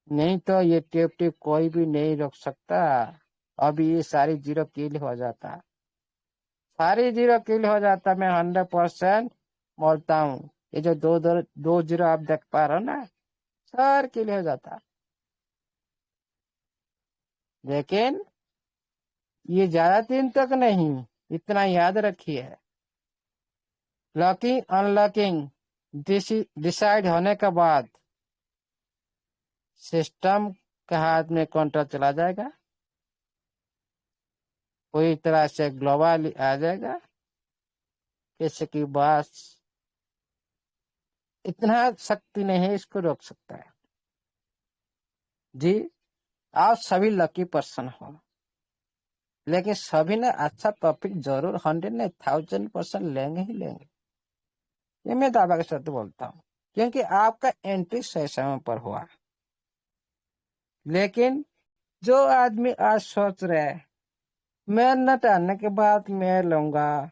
नहीं तो ये TFT कोई भी नहीं रोक सकता। अभी ये सारी जीरो किल हो जाता, सारी जीरो किल हो जाता। मैं 100% बोलता हूँ। ये जो दो जीरो आप देख पा रहे हो ना, सार किल हो जाता। लेकिन ये ज्यादा दिन तक नहीं, इतना याद रखिए। लॉकिंग अनलॉकिंग डिसाइड होने के बाद सिस्टम के हाथ में कंट्रोल चला जाएगा, पूरी तरह से ग्लोबल आ जाएगा। किसी की बस इतना शक्ति नहीं है इसको रोक सकता है। जी, आप सभी लकी पर्सन हो, लेकिन सभी ने अच्छा टॉपिक जरूर 100 नहीं 1000% लेंगे ही लेंगे, ये मैं दावा के साथ बोलता हूँ, क्योंकि आपका एंट्री सही समय पर हुआ। लेकिन जो आदमी आज सोच रहे हैं मैं नेट आने के बाद मैं लूंगा,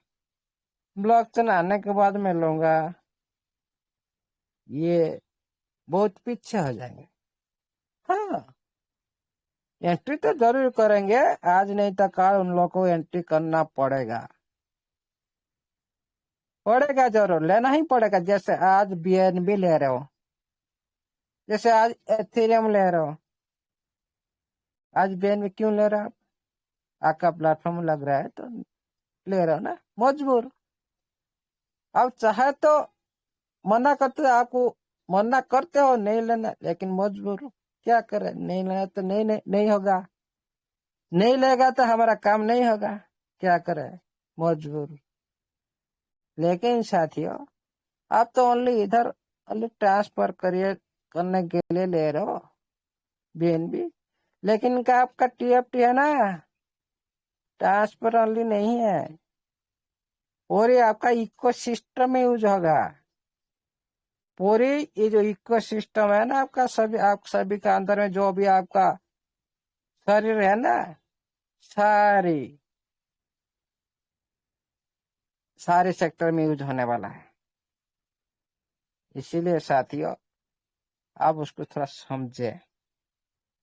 ब्लॉकचेन आने के बाद मैं लूंगा, ये बहुत पीछे हो जाएंगे। हाँ, एंट्री तो जरूर करेंगे, आज नहीं तो कल उन लोगों को एंट्री करना पड़ेगा जरूर, लेना ही पड़ेगा। जैसे आज BNB ले रहे हो, जैसे आज एथेरियम ले रहे हो, आज BNB क्यों ले रहे हो? आपका प्लेटफॉर्म लग रहा है तो ले रहे हो ना, मजबूर। अब चाहे तो मना करते, आपको मना करते हो नहीं लेना, लेकिन मजबूर क्या करे, नहीं लेना तो नहीं होगा, नहीं लेगा तो हमारा काम नहीं होगा, क्या करे, मजबूर। लेकिन साथियों, आप तो ओनली ट्रांसफर करने के लिए ले रहे हो BNB, लेकिन क्या आपका TFT है ना, ट्रांसफर ओनली नहीं है, पूरी आपका इकोसिस्टम में यूज होगा। पूरी ये जो इकोसिस्टम है ना आपका, आप सभी का अंदर में जो भी आपका शरीर है ना, सारे सेक्टर में यूज होने वाला है। इसीलिए साथियों, आप उसको थोड़ा समझे।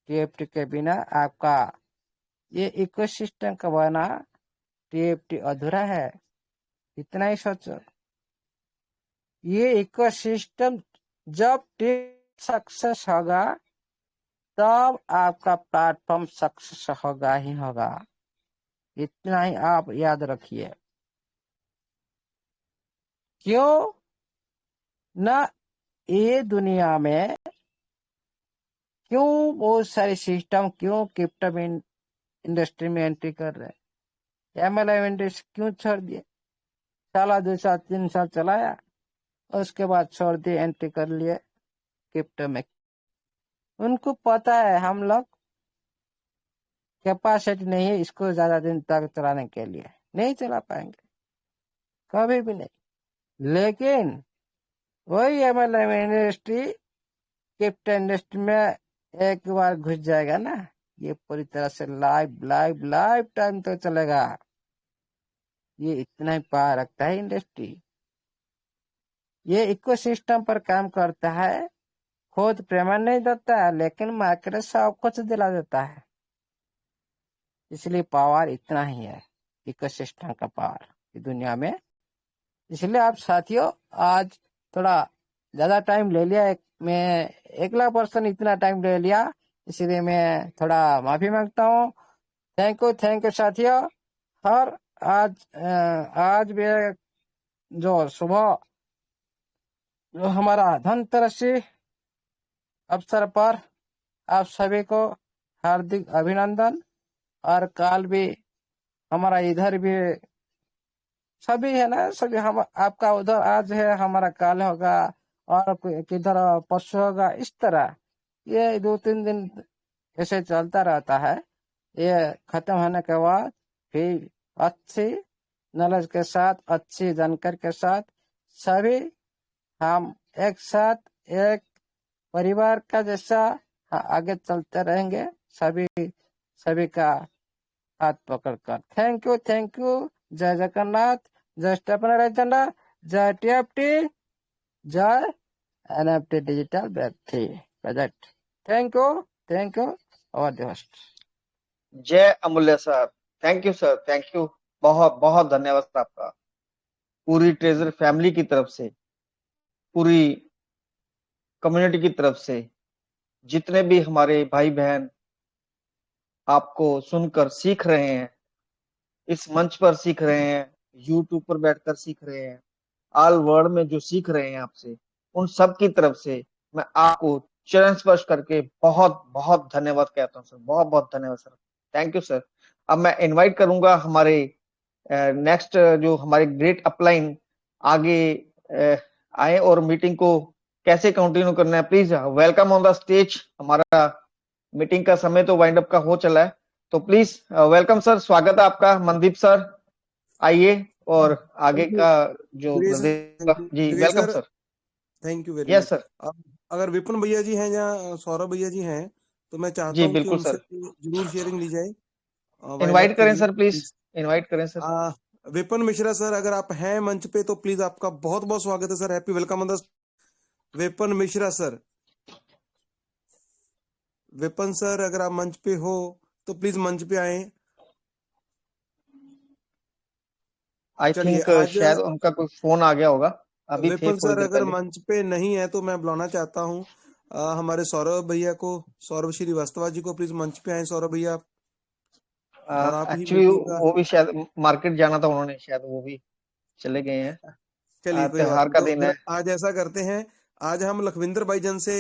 TFT के बिना आपका ये इकोसिस्टम का बना TFT अधूरा है, इतना ही सोचो। ये इकोसिस्टम जब सक्सेस होगा तब आपका प्लेटफॉर्म सक्सेस होगा ही होगा, इतना ही आप याद रखिए। क्यों ना ये दुनिया में क्यों बहुत सारे सिस्टम क्यों क्रिप्टो इंडस्ट्री में एंट्री कर रहे हैं, MLM इंडस्ट्री क्यों छोड़ दिए, साल 2 साल 3 साल चलाया, उसके बाद छोड़ दिए, एंट्री कर लिए क्रिप्टो में। उनको पता है हम लोग कैपेसिटी नहीं है इसको ज्यादा दिन तक चलाने के लिए, नहीं चला पाएंगे कभी भी नहीं। लेकिन वही MLM इंडस्ट्री क्रिप्टो इंडस्ट्री में एक बार घुस जाएगा ना, ये पूरी तरह से लाइव टाइम तो चलेगा। ये इतना ही पावर रखता है इंडस्ट्री, ये इकोसिस्टम पर काम करता है, खुद पेमेंट नहीं देता है, लेकिन मार्केट सब कुछ दिला देता है। इसलिए पावर इतना ही है इकोसिस्टम का पावर इस दुनिया में। इसलिए आप साथियों, आज थोड़ा ज्यादा टाइम ले लिया, मैं 1,00,000% इतना टाइम ले लिया, इसलिए मैं थोड़ा माफी मांगता हूँ। थैंक यू साथियों। और आज भी जो सुबह जो हमारा धनतेरस अवसर पर आप सभी को हार्दिक अभिनंदन। और कल भी हमारा इधर भी सभी है ना, सभी हम आपका उधर आज है, हमारा कल होगा, और किधर परसों होगा, इस तरह ये 2-3 दिन ऐसे चलता रहता है। ये खत्म होने के बाद फिर अच्छी नॉलेज के साथ, अच्छी जानकारी के साथ सभी हम एक साथ एक परिवार का जैसा आगे चलते रहेंगे, सभी का हाथ पकड़कर। Thank you. जय जगन्नाथ, जय स्टेफन राजचंदा, जय TFT, जय NFT डिजिटल व्यक्ति प्रोजेक्ट। थैंक यू और दोस्त। जय अमूल्य sir, thank you sir, thank you, बहुत बहुत धन्यवाद सर आपका। पूरी ट्रेजर फैमिली की तरफ से, पूरी कम्युनिटी की तरफ से, जितने भी हमारे भाई बहन आपको सुनकर सीख रहे हैं, इस मंच पर सीख रहे हैं, यूट्यूब पर बैठकर सीख रहे हैं, ऑल वर्ल्ड में जो सीख रहे हैं आपसे, उन सब की तरफ से मैं आपको चरण स्पर्श करके बहुत बहुत धन्यवाद कहता हूँ सर, बहुत बहुत धन्यवाद सर, थैंक यू सर। अब मैं इनवाइट करूंगा हमारे नेक्स्ट जो हमारे ग्रेट अपलाइन आगे आए और मीटिंग को कैसे कंटिन्यू करना है, please welcome on the stage. हमारा मीटिंग का समय तो वाइंड अप का हो चला है, तो प्लीज वेलकम सर, स्वागत है आपका। मनदीप सर आइए और आगे थैंक यू का जो जुगेश निर्देश जी, जुगेश welcome sir, sir. Thank you very yes much. Sir. अगर विपिन भैया जी हैं या सौरभ भैया जी हैं तो मैं चाहता जी हूं कि बिल्कुल उनसे सर, जरूर शेयरिंग ली जाए वाइंड इनवाइट अप के करें लिए सर, प्लीज प्लीज। इनवाइट करें सर। विपिन मिश्रा सर, अगर आप हैं मंच पे तो प्लीज आपका बहुत बहुत स्वागत है sir. Happy welcome on the Vipin Mishra sir. Vipin sir, अगर आप मंच पे हो तो प्लीज मंच पे आए। आई चलिए थिंक आज शायद उनका कोई फोन आ गया होगा, अभी थे विपिन थोड़ी सर देर अगर पहले। मंच पे नहीं है तो मैं बुलाना चाहता हूँ हमारे सौरभ भैया को, सौरभ श्रीवास्तव जी को। प्लीज मंच पे आए सौरभ भैया आप, और आप ही एक्चुअली मीटिंग का। वो भी शायद मार्केट जाना था उन्होंने, शायद वो भी चले गए हैं। चलिए कोई बात त्योहार नहीं, का तो दिन फिर है। आज ऐसा करते हैं, आज हम लखविंदर भाईजान से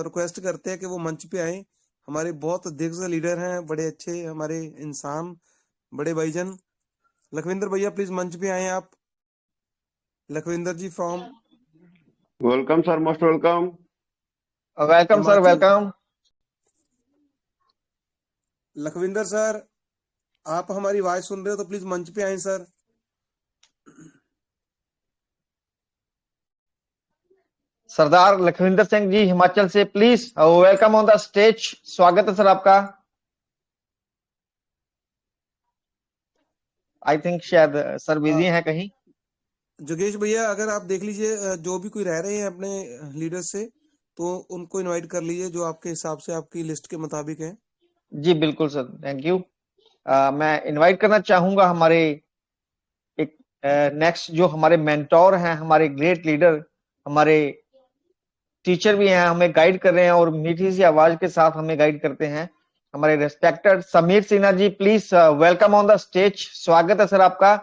रिक्वेस्ट करते हैं कि वो मंच पे आए। हमारे बहुत दिग्गज लीडर हैं, बड़े अच्छे हमारे इंसान, बड़े भाईजान। लखविंदर भैया प्लीज मंच पे आए आप। Lakhwinder ji from welcome sir, most welcome. Welcome sir, Himachal. Welcome. Lakhwinder sir, आप हमारी आवाज सुन रहे हो तो प्लीज मंच पे आए सर। सरदार लखविंदर सिंह जी हिमाचल से, please welcome on the stage. स्वागत है सर आपका। आई थिंक शायद सर बिजी हैं कहीं। जोगेश भैया, अगर आप देख लीजिए जो भी कोई रह रहे हैं अपने लीडर से, तो उनको इनवाइट कर लीजिए जो आपके हिसाब से आपकी लिस्ट के मुताबिक है। जी बिल्कुल सर, थैंक यू। मैं इनवाइट करना चाहूंगा हमारे एक नेक्स्ट जो हमारे मेंटोर हैं, हमारे ग्रेट लीडर, हमारे टीचर भी हैं, हमें गाइड कर रहे हैं और मीठी सी आवाज के साथ हमें गाइड करते हैं, हमारे respected Sameer Sinha ji. Please welcome on the stage, स्वागत है सर आपका।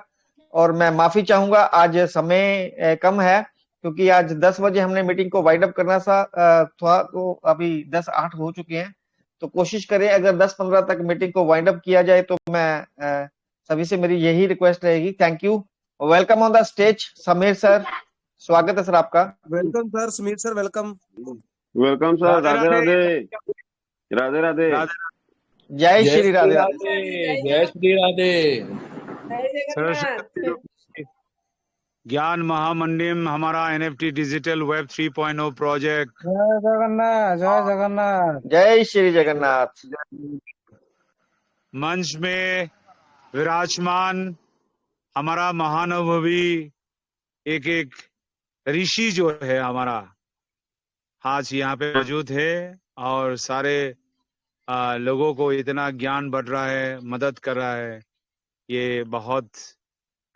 और मैं माफी चाहूंगा, आज समय कम है क्योंकि आज 10 बजे हमने मीटिंग को वाइड अप करना था, थोड़ा तो अभी 10:08 हो चुके हैं, तो कोशिश करें अगर 10-15 तक मीटिंग को वाइंड अप किया जाए तो मैं सभी से मेरी यही रिक्वेस्ट रहेगी। Thank you. Welcome on the stage Sameer sir, स्वागत है सर आपका। Welcome sir, Sameer sir welcome. Welcome sir, Radhe Radhe Radhe. Radhe Radhe Radhe. Radhe जय जय श्री श्री राधे राधे। राधे, जय श्री राधे। सरस्वती ज्ञान महामंडिम हमारा NFT डिजिटल वेब 3.0 प्रोजेक्ट। जय जगन्नाथ, जय जगन्नाथ। जय श्री जगन्नाथ। मंच में विराजमान हमारा महानुभवी एक एक ऋषि जो है हमारा, आज यहाँ पे मौजूद है और सारे लोगों को इतना ज्ञान बढ़ रहा है, मदद कर रहा है, ये बहुत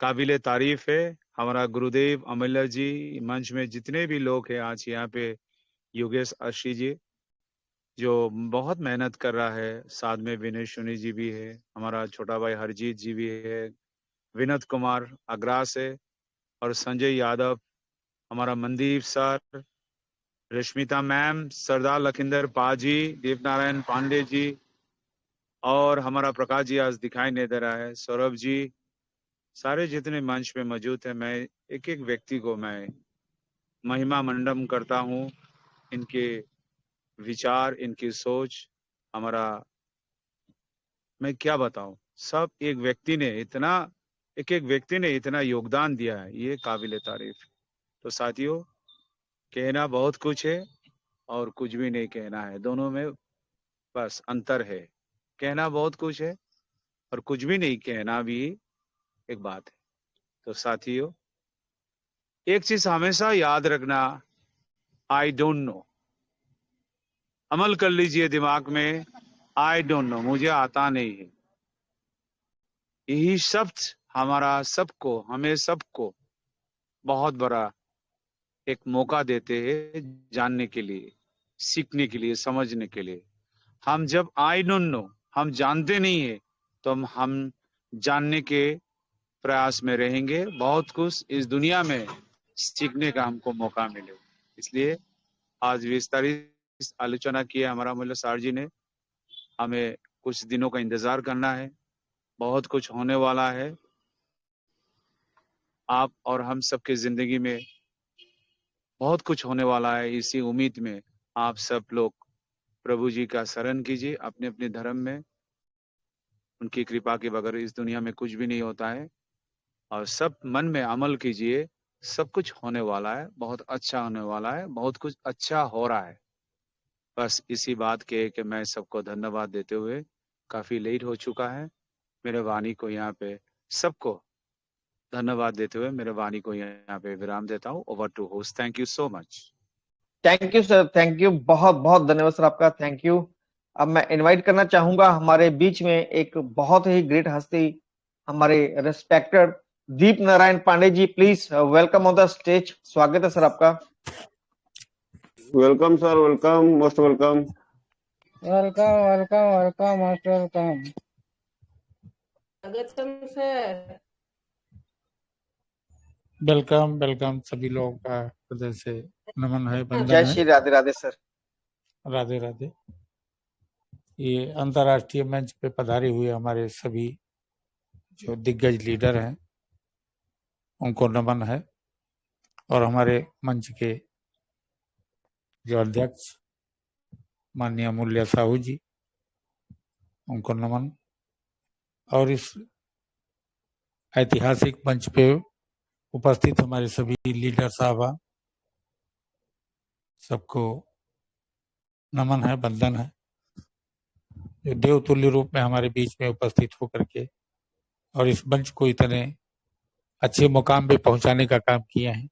काबिले तारीफ है। हमारा गुरुदेव अमूल्य जी, मंच में जितने भी लोग हैं आज यहाँ पे, योगेश अशी जी जो बहुत मेहनत कर रहा है, साथ में विनय सुनी जी भी है, हमारा छोटा भाई हरजीत जी भी है, विनोद कुमार आगरा से, और संजय यादव, हमारा मनदीप सर, रश्मिता मैम, सरदार लखिंदर पाजी, देव नारायण पांडे जी, और हमारा प्रकाश जी आज दिखाई नहीं दे रहा है, सौरभ जी, सारे जितने मंच पे मौजूद है, मैं एक एक व्यक्ति को मैं महिमा मंडन करता हूँ। इनके विचार, इनकी सोच, हमारा मैं क्या बताऊं, सब एक एक व्यक्ति ने इतना योगदान दिया है, ये काबिले तारीफ। तो साथियों, कहना बहुत कुछ है और कुछ भी नहीं कहना है, दोनों में बस अंतर है। कहना बहुत कुछ है और कुछ भी नहीं कहना भी एक बात है। तो साथियों, एक चीज हमेशा याद रखना, आई डोंट नो, अमल कर लीजिए दिमाग में, आई डोंट नो, मुझे आता नहीं है। यही शब्द हमारा सबको, हमें सबको बहुत बड़ा एक मौका देते हैं जानने के लिए, सीखने के लिए, समझने के लिए। हम जब आई डोंट नो, हम जानते नहीं है, तो हम जानने के प्रयास में रहेंगे, बहुत कुछ इस दुनिया में सीखने का हमको मौका मिले। इसलिए आज विस्तारित आलोचना की है हमारा मूल्य सार जी ने। हमें कुछ दिनों का इंतजार करना है, बहुत कुछ होने वाला है। आप और हम सबके जिंदगी में बहुत कुछ होने वाला है। इसी उम्मीद में आप सब लोग प्रभु जी का शरण कीजिए अपने अपने धर्म में। उनकी कृपा के बगैर इस दुनिया में कुछ भी नहीं होता है। और सब मन में अमल कीजिए, सब कुछ होने वाला है, बहुत अच्छा होने वाला है, बहुत कुछ अच्छा हो रहा है। बस इसी बात के कि मैं सबको धन्यवाद देते हुए, काफी लेट हो चुका है, मेरे वाणी को यहाँ पे सबको धन्यवाद देते हुए मेरे वाणी को यहाँ पे विराम देता हूँ। Over to host. Thank you so much. Thank you sir, thank you, बहुत बहुत धन्यवाद सर आपका, थैंक यू। अब मैं इनवाइट करना चाहूंगा हमारे बीच में एक बहुत ही ग्रेट हस्ती, हमारे respected Deep Narayan Pandey ji. Please welcome on the stage. स्वागत है सर आपका। Welcome sir, welcome, most welcome. Welcome welcome welcome most welcome. स्वागतम सर। Welcome welcome. सभी लोगों का हृदय से नमन है, वंदन जय है। श्री राधे राधे सर। राधे राधे। ये अंतर्राष्ट्रीय मंच पे पधारे हुए हमारे सभी जो दिग्गज लीडर हैं उनको नमन है, और हमारे मंच के जो अध्यक्ष माननीय अमूल्य साहू जी, उनको नमन। और इस ऐतिहासिक मंच पे उपस्थित हमारे सभी लीडर साहबा, सबको नमन है, वंदन है, जो देवतुल्य रूप में हमारे बीच में उपस्थित होकर के और इस मंच को इतने अच्छे मुकाम पे पहुंचाने का काम किया है।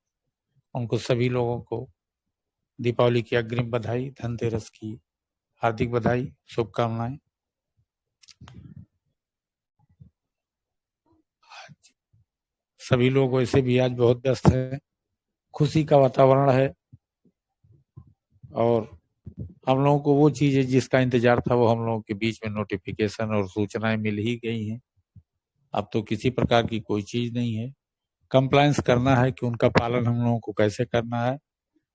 उनको सभी लोगों को दीपावली की अग्रिम बधाई, धनतेरस की हार्दिक बधाई, शुभकामनाएं। सभी लोग वैसे भी आज बहुत व्यस्त हैं, खुशी का वातावरण है, और हम लोगों को वो चीजें जिसका इंतजार था वो हम लोगों के बीच में नोटिफिकेशन और सूचनाएं मिल ही गई हैं। अब तो किसी प्रकार की कोई चीज नहीं है, कंप्लायंस करना है कि उनका पालन हम लोगों को कैसे करना है।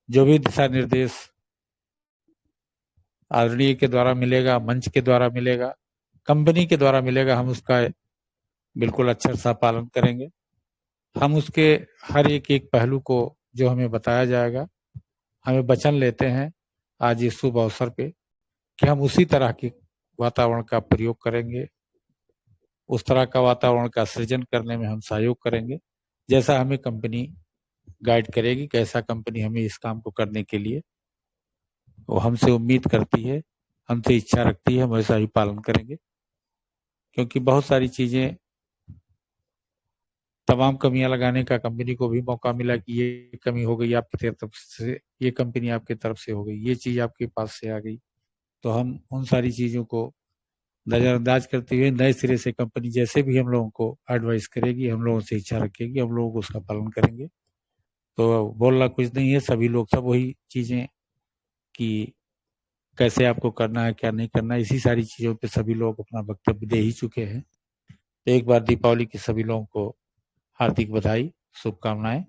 जो भी दिशा निर्देश आदरणीय के द्वारा मिलेगा, मंच के द्वारा मिलेगा, कंपनी के द्वारा मिलेगा, हम उसका बिल्कुल अक्षर सा पालन करेंगे। हम उसके हर एक एक पहलू को जो हमें बताया जाएगा, हमें वचन लेते हैं आज इस शुभ अवसर पे कि हम उसी तरह के वातावरण का प्रयोग करेंगे, उस तरह का वातावरण का सृजन करने में हम सहयोग करेंगे जैसा हमें कंपनी गाइड करेगी, कैसा कंपनी हमें इस काम को करने के लिए वो हमसे उम्मीद करती है, हमसे इच्छा रखती है, हम वैसा ही पालन करेंगे। क्योंकि बहुत सारी चीजें, तमाम कमियां लगाने का कंपनी को भी मौका मिला कि ये कमी हो गई आपकी तरफ से, ये कंपनी आपके तरफ से हो गई, ये चीज आपके पास से आ गई, तो हम उन सारी चीजों को नजरअंदाज करते हुए नए सिरे से कंपनी जैसे भी हम लोगों को एडवाइस करेगी, हम लोगों से इच्छा रखेगी, हम लोगों को उसका पालन करेंगे। तो बोलना कुछ नहीं है, सभी लोग सब वही चीजें कि कैसे आपको करना है, क्या नहीं करना है, इसी सारी चीजों पे सभी लोग अपना वक्तव्य दे ही चुके हैं। तो एक बार दीपावली की सभी लोगों को हार्दिक बधाई, शुभकामनाएं।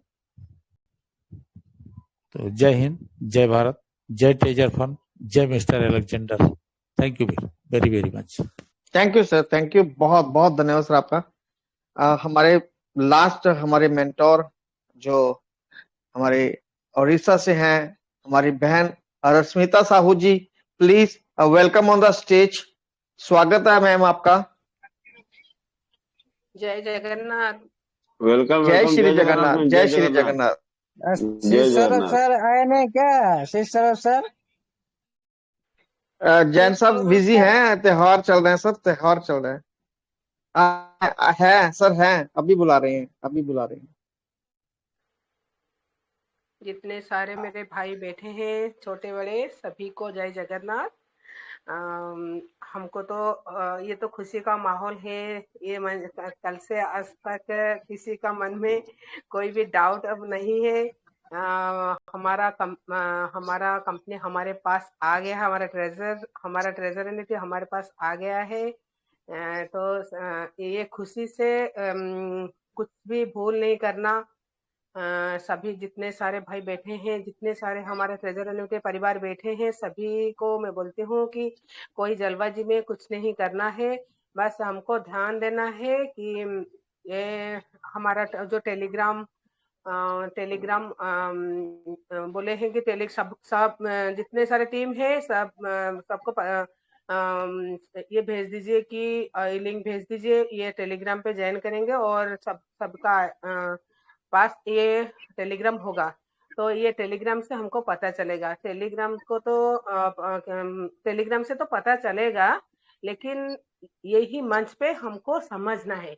तो जय हिंद, जय भारत, जय ट्रेजर फंड, जय mister Alexander. Thank you very very much. Thank you sir, thank you, बहुत बहुत धन्यवाद सर आपका। हमारे लास्ट हमारे मेंटोर जो हमारे उड़ीसा से हैं, हमारी बहन Rashmita Sahu ji, please welcome on the stage. स्वागत है मैम आपका। जय जगन्नाथ। वेलकम, जय वेलकम, श्री जय जगन्नाथ जगन्नाथ, मैम, जय जय श्री जगन्नाथ, जगन्नाथ। जय जगन्नाथ। सर आए नहीं क्या? सर जैन साहब बिजी हैं, त्योहार चल रहे हैं सर, त्योहार चल रहे हैं। है सर, हैं, अभी बुला रहे हैं, अभी बुला रहे हैं। जितने सारे मेरे भाई बैठे हैं, छोटे बड़े, सभी को जय जगन्नाथ। हमको तो ये तो खुशी का माहौल है। ये कल से आज तक किसी का मन में कोई भी डाउट अब नहीं है। हमारा कंपनी हमारे पास आ गया है, हमारा ट्रेजर यूनिट हमारे पास आ गया है। तो ये खुशी से कुछ भी भूल नहीं करना। सभी जितने सारे भाई बैठे हैं, जितने सारे हमारे ट्रेजर यूनिट परिवार बैठे हैं, सभी को मैं बोलती हूँ कि कोई जल्दबाजी में कुछ नहीं करना है। बस हमको ध्यान देना है कि ये हमारा जो टेलीग्राम टेलीग्राम बोले हैं कि सब सब जितने सारे टीम है सबको ये भेज दीजिए कि लिंक भेज दीजिए, ये टेलीग्राम पे ज्वाइन करेंगे और सबका पास ये टेलीग्राम होगा। तो ये टेलीग्राम से हमको पता चलेगा, टेलीग्राम से तो पता चलेगा, लेकिन यही मंच पे हमको समझना है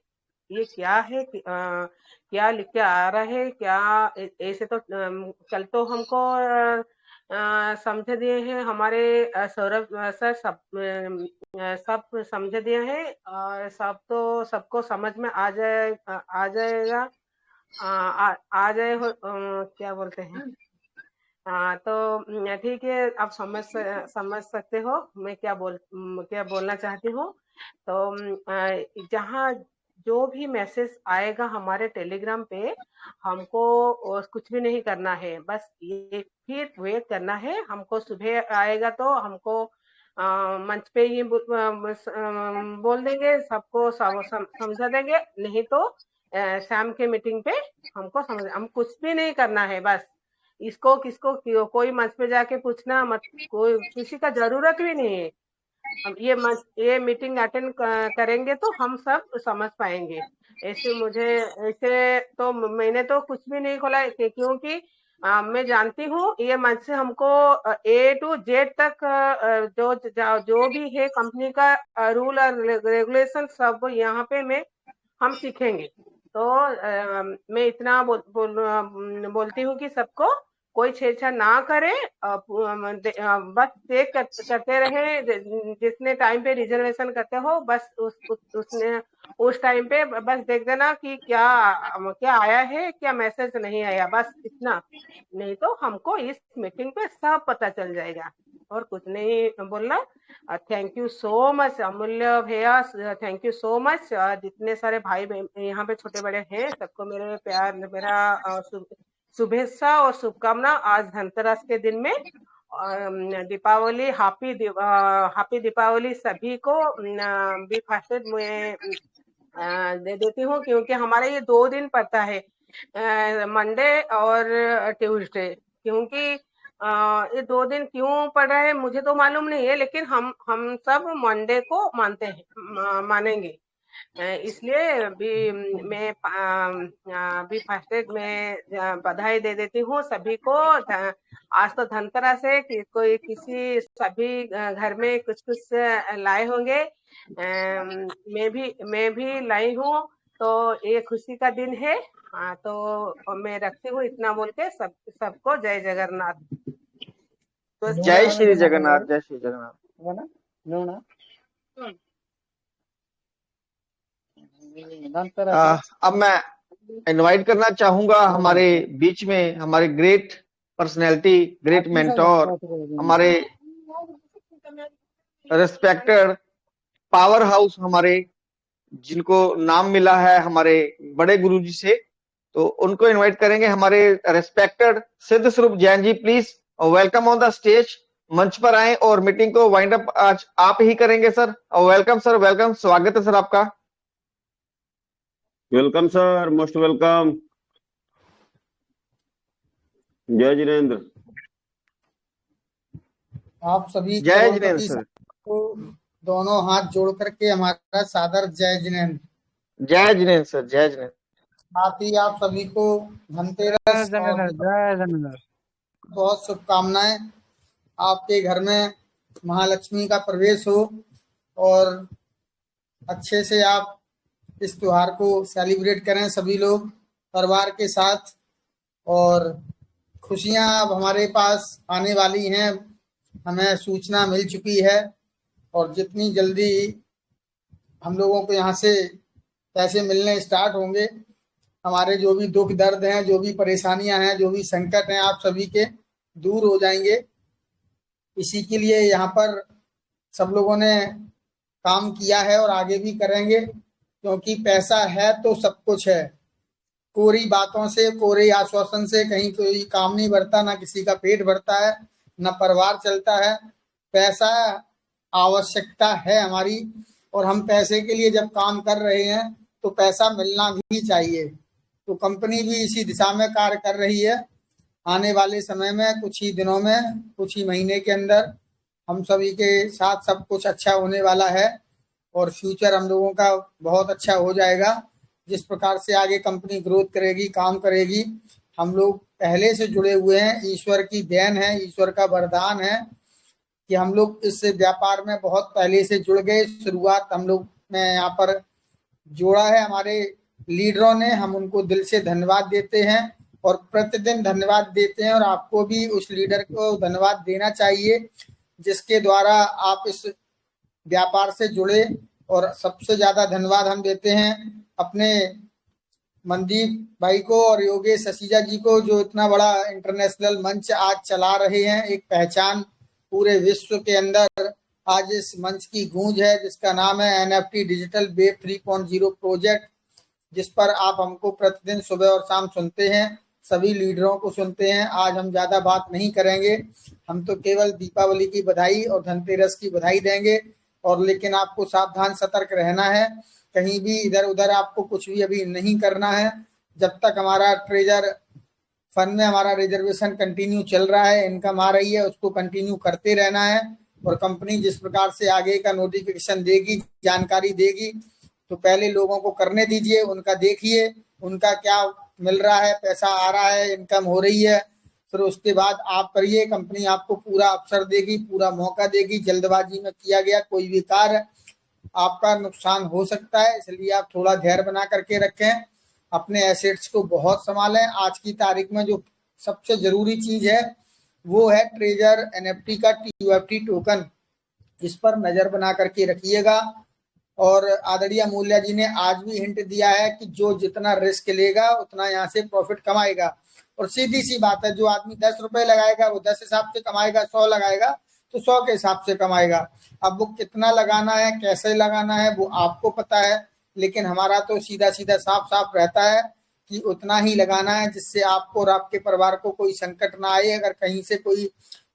ये क्या है, क्या लिख के आ रहा है, क्या ऐसे तो कल तो हमको समझ दिए हैं हमारे सौरभ सर, सब समझ दिए हैं और सबको समझ में आ जाएगा, आ जाए क्या बोलते हैं। तो ठीक है, आप समझ सकते हो मैं क्या बोलना चाहती हूँ। तो जहाँ जो भी मैसेज आएगा हमारे टेलीग्राम पे, हमको कुछ भी नहीं करना है, बस ये फिर वेट करना है। हमको सुबह आएगा तो हमको मंच पे ही बोल देंगे, सबको समझा देंगे, नहीं तो शाम के मीटिंग पे हमको हम कुछ भी नहीं करना है, बस इसको किसको कोई मंच पे जाके पूछना मत, कोई किसी का जरूरत भी नहीं है। हम ये मीटिंग अटेंड करेंगे तो हम सब समझ पाएंगे। ऐसे तो मैंने तो कुछ भी नहीं खोला क्योंकि मैं जानती हूँ ये मंच से हमको A to Z तक जो भी है कंपनी का रूल और रेगुलेशन सब यहाँ पे हम सीखेंगे। तो मैं इतना बोलती हूँ कि सबको कोई छेड़छाड़ ना करे, बस चेक करते रहे, जितने टाइम पे रिजर्वेशन करते हो बस उस टाइम पे बस देख देना कि क्या आया है, क्या मैसेज नहीं आया, बस इतना। नहीं तो हमको इस मीटिंग पे सब पता चल जाएगा और कुछ नहीं बोलना। थैंक यू सो मच अमूल्य भैया, थैंक यू सो मच। जितने सारे भाई बहन यहाँ पे छोटे बड़े हैं सबको मेरे प्यार, मेरा शुभेच्छा और शुभकामना आज धनतेरस के दिन में। दीपावली हैप्पी दीपावली सभी को। बी फास्टेड में दे देती हूँ क्योंकि हमारा ये 2 दिन पड़ता है, मंडे और ट्यूसडे। क्योंकि ये 2 दिन क्यों पड़ रहा है मुझे तो मालूम नहीं है, लेकिन हम सब मंडे को मानेंगे। इसलिए भी मैं भी फास्टेड में बधाई दे देती हूँ सभी को। आज तो धनतेरस है कि कोई किसी सभी घर में कुछ कुछ लाए होंगे, मैं भी लाई हूँ, तो ये खुशी का दिन है। तो मैं रखती हूँ इतना बोल के सबको जय जगन्नाथ। तो जय श्री जगन्नाथ, जय श्री जगन्नाथ। अब मैं इनवाइट करना चाहूंगा हमारे बीच में हमारे ग्रेट पर्सनैलिटी, ग्रेट मेंटोर, हमारे रिस्पेक्टेड पावर हाउस, हमारे जिनको नाम मिला है हमारे बड़े गुरुजी से, तो उनको इनवाइट करेंगे। हमारे respected Siddh Swaroop Jain ji, please welcome on the stage. मंच पर आए और मीटिंग को वाइंड अप आज आप ही करेंगे सर। वेलकम सर, वेलकम, स्वागत है सर आपका। Welcome sir, most welcome. जय जिनेन्द्र। आप सभी जय जिनेन्द्र सर। को दोनों हाथ जोड़ करके हमारा सादर जय जिनेन्द्र। जय जिनेन्द्र सर, जय जिनेन्द्र। साथ ही आप सभी को धनतेरस बहुत शुभकामनाएं। आपके घर में महालक्ष्मी का प्रवेश हो और अच्छे से आप इस त्योहार को सेलिब्रेट करें सभी लोग परिवार के साथ। और खुशियां अब हमारे पास आने वाली हैं, हमें सूचना मिल चुकी है और जितनी जल्दी हम लोगों को यहाँ से पैसे मिलने स्टार्ट होंगे, हमारे जो भी दुख दर्द हैं, जो भी परेशानियां हैं, जो भी संकट हैं, आप सभी के दूर हो जाएंगे। इसी के लिए यहाँ पर सब लोगों ने काम किया है और आगे भी करेंगे, क्योंकि पैसा है तो सब कुछ है। कोरी बातों से, कोरे आश्वासन से कहीं कोई काम नहीं बढ़ता, ना किसी का पेट भरता है, ना परिवार चलता है। पैसा आवश्यकता है हमारी, और हम पैसे के लिए जब काम कर रहे हैं तो पैसा मिलना भी चाहिए। तो कंपनी भी इसी दिशा में कार्य कर रही है। आने वाले समय में कुछ ही दिनों में, कुछ ही महीने के अंदर हम सभी के साथ सब कुछ अच्छा होने वाला है और फ्यूचर हम लोगों का बहुत अच्छा हो जाएगा। जिस प्रकार से आगे कंपनी ग्रोथ करेगी, काम करेगी, हम लोग पहले से जुड़े हुए हैं। ईश्वर की देन है, ईश्वर का वरदान है कि हम लोग इस व्यापार में बहुत पहले से जुड़ गए। शुरुआत हम लोग ने यहाँ पर जोड़ा है हमारे लीडरों ने, हम उनको दिल से धन्यवाद देते हैं और प्रतिदिन धन्यवाद देते हैं। और आपको भी उस लीडर को धन्यवाद देना चाहिए जिसके द्वारा आप इस व्यापार से जुड़े। और सबसे ज्यादा धन्यवाद हम देते हैं अपने मनदीप भाई को और योगेश ससीजा जी को, जो इतना बड़ा इंटरनेशनल मंच आज चला रहे हैं। एक पहचान पूरे विश्व के अंदर आज इस मंच की गूंज है जिसका नाम है NFT डिजिटल वेब 3.0 प्रोजेक्ट, जिस पर आप हमको प्रतिदिन सुबह और शाम सुनते हैं, सभी लीडरों को सुनते हैं। आज हम ज्यादा बात नहीं करेंगे, हम तो केवल दीपावली की बधाई और धनतेरस की बधाई देंगे। और लेकिन आपको सावधान सतर्क रहना है, कहीं भी इधर उधर आपको कुछ भी अभी नहीं करना है। जब तक हमारा ट्रेजर फंड में हमारा रिजर्वेशन कंटिन्यू चल रहा है, इनकम आ रही है, उसको कंटिन्यू करते रहना है। और कंपनी जिस प्रकार से आगे का नोटिफिकेशन देगी, जानकारी देगी, तो पहले लोगों को करने दीजिए, उनका देखिए उनका क्या मिल रहा है, पैसा आ रहा है, इनकम हो रही है, फिर उसके बाद आप करिए। कंपनी आपको पूरा अवसर देगी, पूरा मौका देगी। जल्दबाजी में किया गया कोई भी कार्य आपका नुकसान हो सकता है, इसलिए आप थोड़ा धैर्य बना करके रखें, अपने एसेट्स को बहुत संभालें। आज की तारीख में जो सबसे जरूरी चीज है वो है ट्रेजर NFT का TUFT टोकन, इस पर नजर बना करके रखिएगा। और आदरणीय अमूल्या जी ने आज भी हिंट दिया है कि जो जितना रिस्क लेगा उतना यहाँ से प्रॉफिट कमाएगा। और सीधी सी बात है, जो आदमी 10 रुपए लगाएगा वो 10 हिसाब से कमाएगा, 100 लगाएगा तो 100 के हिसाब से कमाएगा। अब वो कितना लगाना है, कैसे लगाना है, वो आपको पता है, लेकिन हमारा तो सीधा सीधा साफ साफ रहता है कि उतना ही लगाना है जिससे आपको और आपके परिवार को कोई संकट ना आए। अगर कहीं से कोई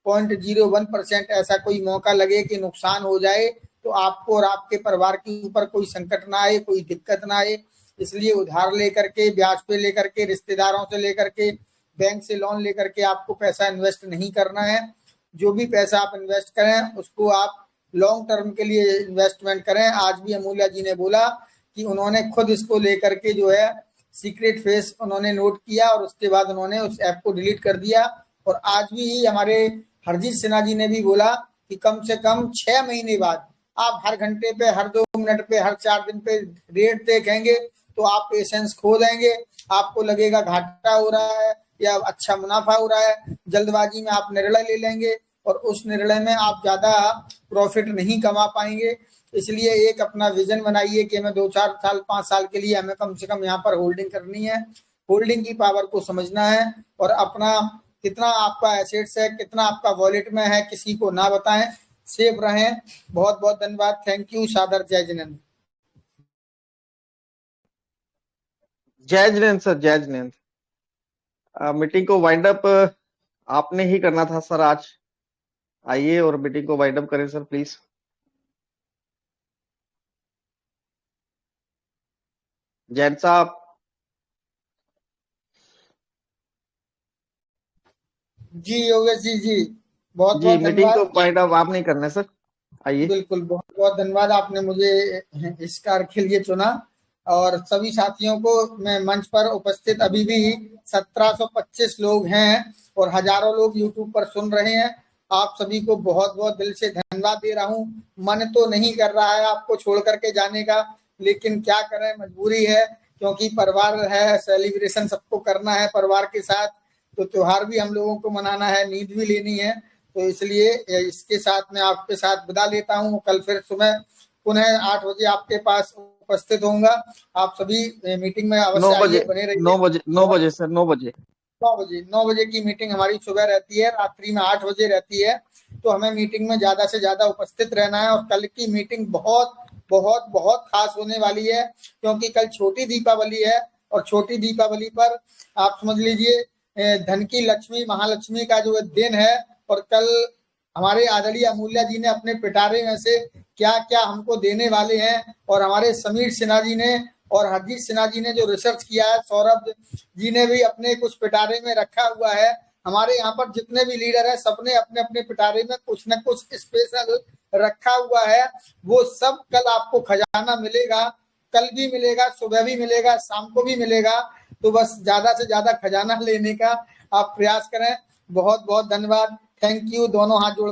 0.01% ऐसा कोई मौका लगे कि नुकसान हो जाए, तो आपको और आपके परिवार के ऊपर कोई संकट ना आए, कोई दिक्कत ना आए। इसलिए उधार लेकर के, ब्याज पे लेकर के, रिश्तेदारों से लेकर के, बैंक से लोन लेकर के आपको पैसा इन्वेस्ट नहीं करना है। जो भी पैसा आप इन्वेस्ट करें उसको आप लॉन्ग टर्म के लिए इन्वेस्टमेंट करें। आज भी अमूल्या जी ने बोला कि उन्होंने खुद इसको लेकर के जो है सीक्रेट फेस उन्होंने नोट किया और उसके बाद उन्होंने उस ऐप को डिलीट कर दिया। और आज भी हमारे हरजीत सिन्हा जी ने भी बोला कि कम से कम 6 महीने बाद आप हर घंटे पे, हर 2 मिनट पे, हर 4 दिन पे रेट देखेंगे तो आप पेशेंस खो देंगे। आपको लगेगा घाटा हो रहा है या अच्छा मुनाफा हो रहा है, जल्दबाजी में आप निर्णय ले लेंगे और उस निर्णय में आप ज्यादा प्रॉफिट नहीं कमा पाएंगे। इसलिए एक अपना विजन बनाइए कि हमें 2-4 साल, 5 साल के लिए हमें कम से कम यहाँ पर होल्डिंग करनी है। होल्डिंग की पावर को समझना है और अपना कितना आपका एसेट्स है, कितना आपका वॉलेट में है, किसी को ना बताएं, सेफ रहें। बहुत बहुत धन्यवाद। Thank you. सादर जय जिनेंद्र। जय जिनेंद्र सर, जय जिनेंद्र। मीटिंग को वाइंड अप आपने ही करना था सर आज। आइए और मीटिंग को वाइंड अप करें सर प्लीज। जैन साहब। जी योगेश जी बहुत जी बहुत मीटिंग को धन्यवाद। वाइंड अप आप नहीं करना है सर, आइए। बिल्कुल, बहुत बहुत धन्यवाद, आपने मुझे इस कार्य के लिए चुना। और सभी साथियों को मैं मंच पर उपस्थित अभी भी 1725 लोग हैं और हजारों लोग यूट्यूब पर सुन रहे हैं। आप सभी को बहुत बहुत दिल से धन्यवाद दे रहा हूं। मन तो नहीं कर रहा है आपको छोड़ करके जाने का, लेकिन क्या करें, मजबूरी है, क्योंकि परिवार है, सेलिब्रेशन सबको करना है परिवार के साथ, तो त्योहार भी हम लोगों को मनाना है, नींद भी लेनी है। तो इसलिए इसके साथ मैं आपके साथ विदा लेता हूं। कल फिर सुबह पुनः 8 बजे आपके पास उपस्थित होऊंगा। आप सभी मीटिंग में अवश्य आइए, बने रहिए। 9 बजे सर, 9 बजे 9 बजे की मीटिंग हमारी सुबह रहती है, रात्रि में 8 बजे रहती है। तो हमें मीटिंग में ज्यादा से ज्यादा उपस्थित रहना है। और कल की मीटिंग बहुत बहुत बहुत खास होने वाली है, क्योंकि कल छोटी दीपावली है और छोटी दीपावली पर आप समझ लीजिए धन की लक्ष्मी, महालक्ष्मी का जो दिन है। और कल हमारे आदरणीय अमूल्या जी ने अपने पिटारे में से क्या क्या हमको देने वाले हैं, और हमारे समीर सिन्हा जी ने और हरजीत सिन्हा जी ने जो रिसर्च किया है, सौरभ जी ने भी अपने कुछ पिटारे में रखा हुआ है। हमारे यहाँ पर जितने भी लीडर है सबने अपने अपने पिटारे में कुछ न कुछ स्पेशल रखा हुआ है। वो सब कल आपको खजाना मिलेगा, कल भी मिलेगा, सुबह भी मिलेगा, शाम को भी मिलेगा। तो बस ज्यादा से ज्यादा खजाना लेने का आप प्रयास करें। बहुत बहुत धन्यवाद, थैंक यू। दोनों हाथ जोड़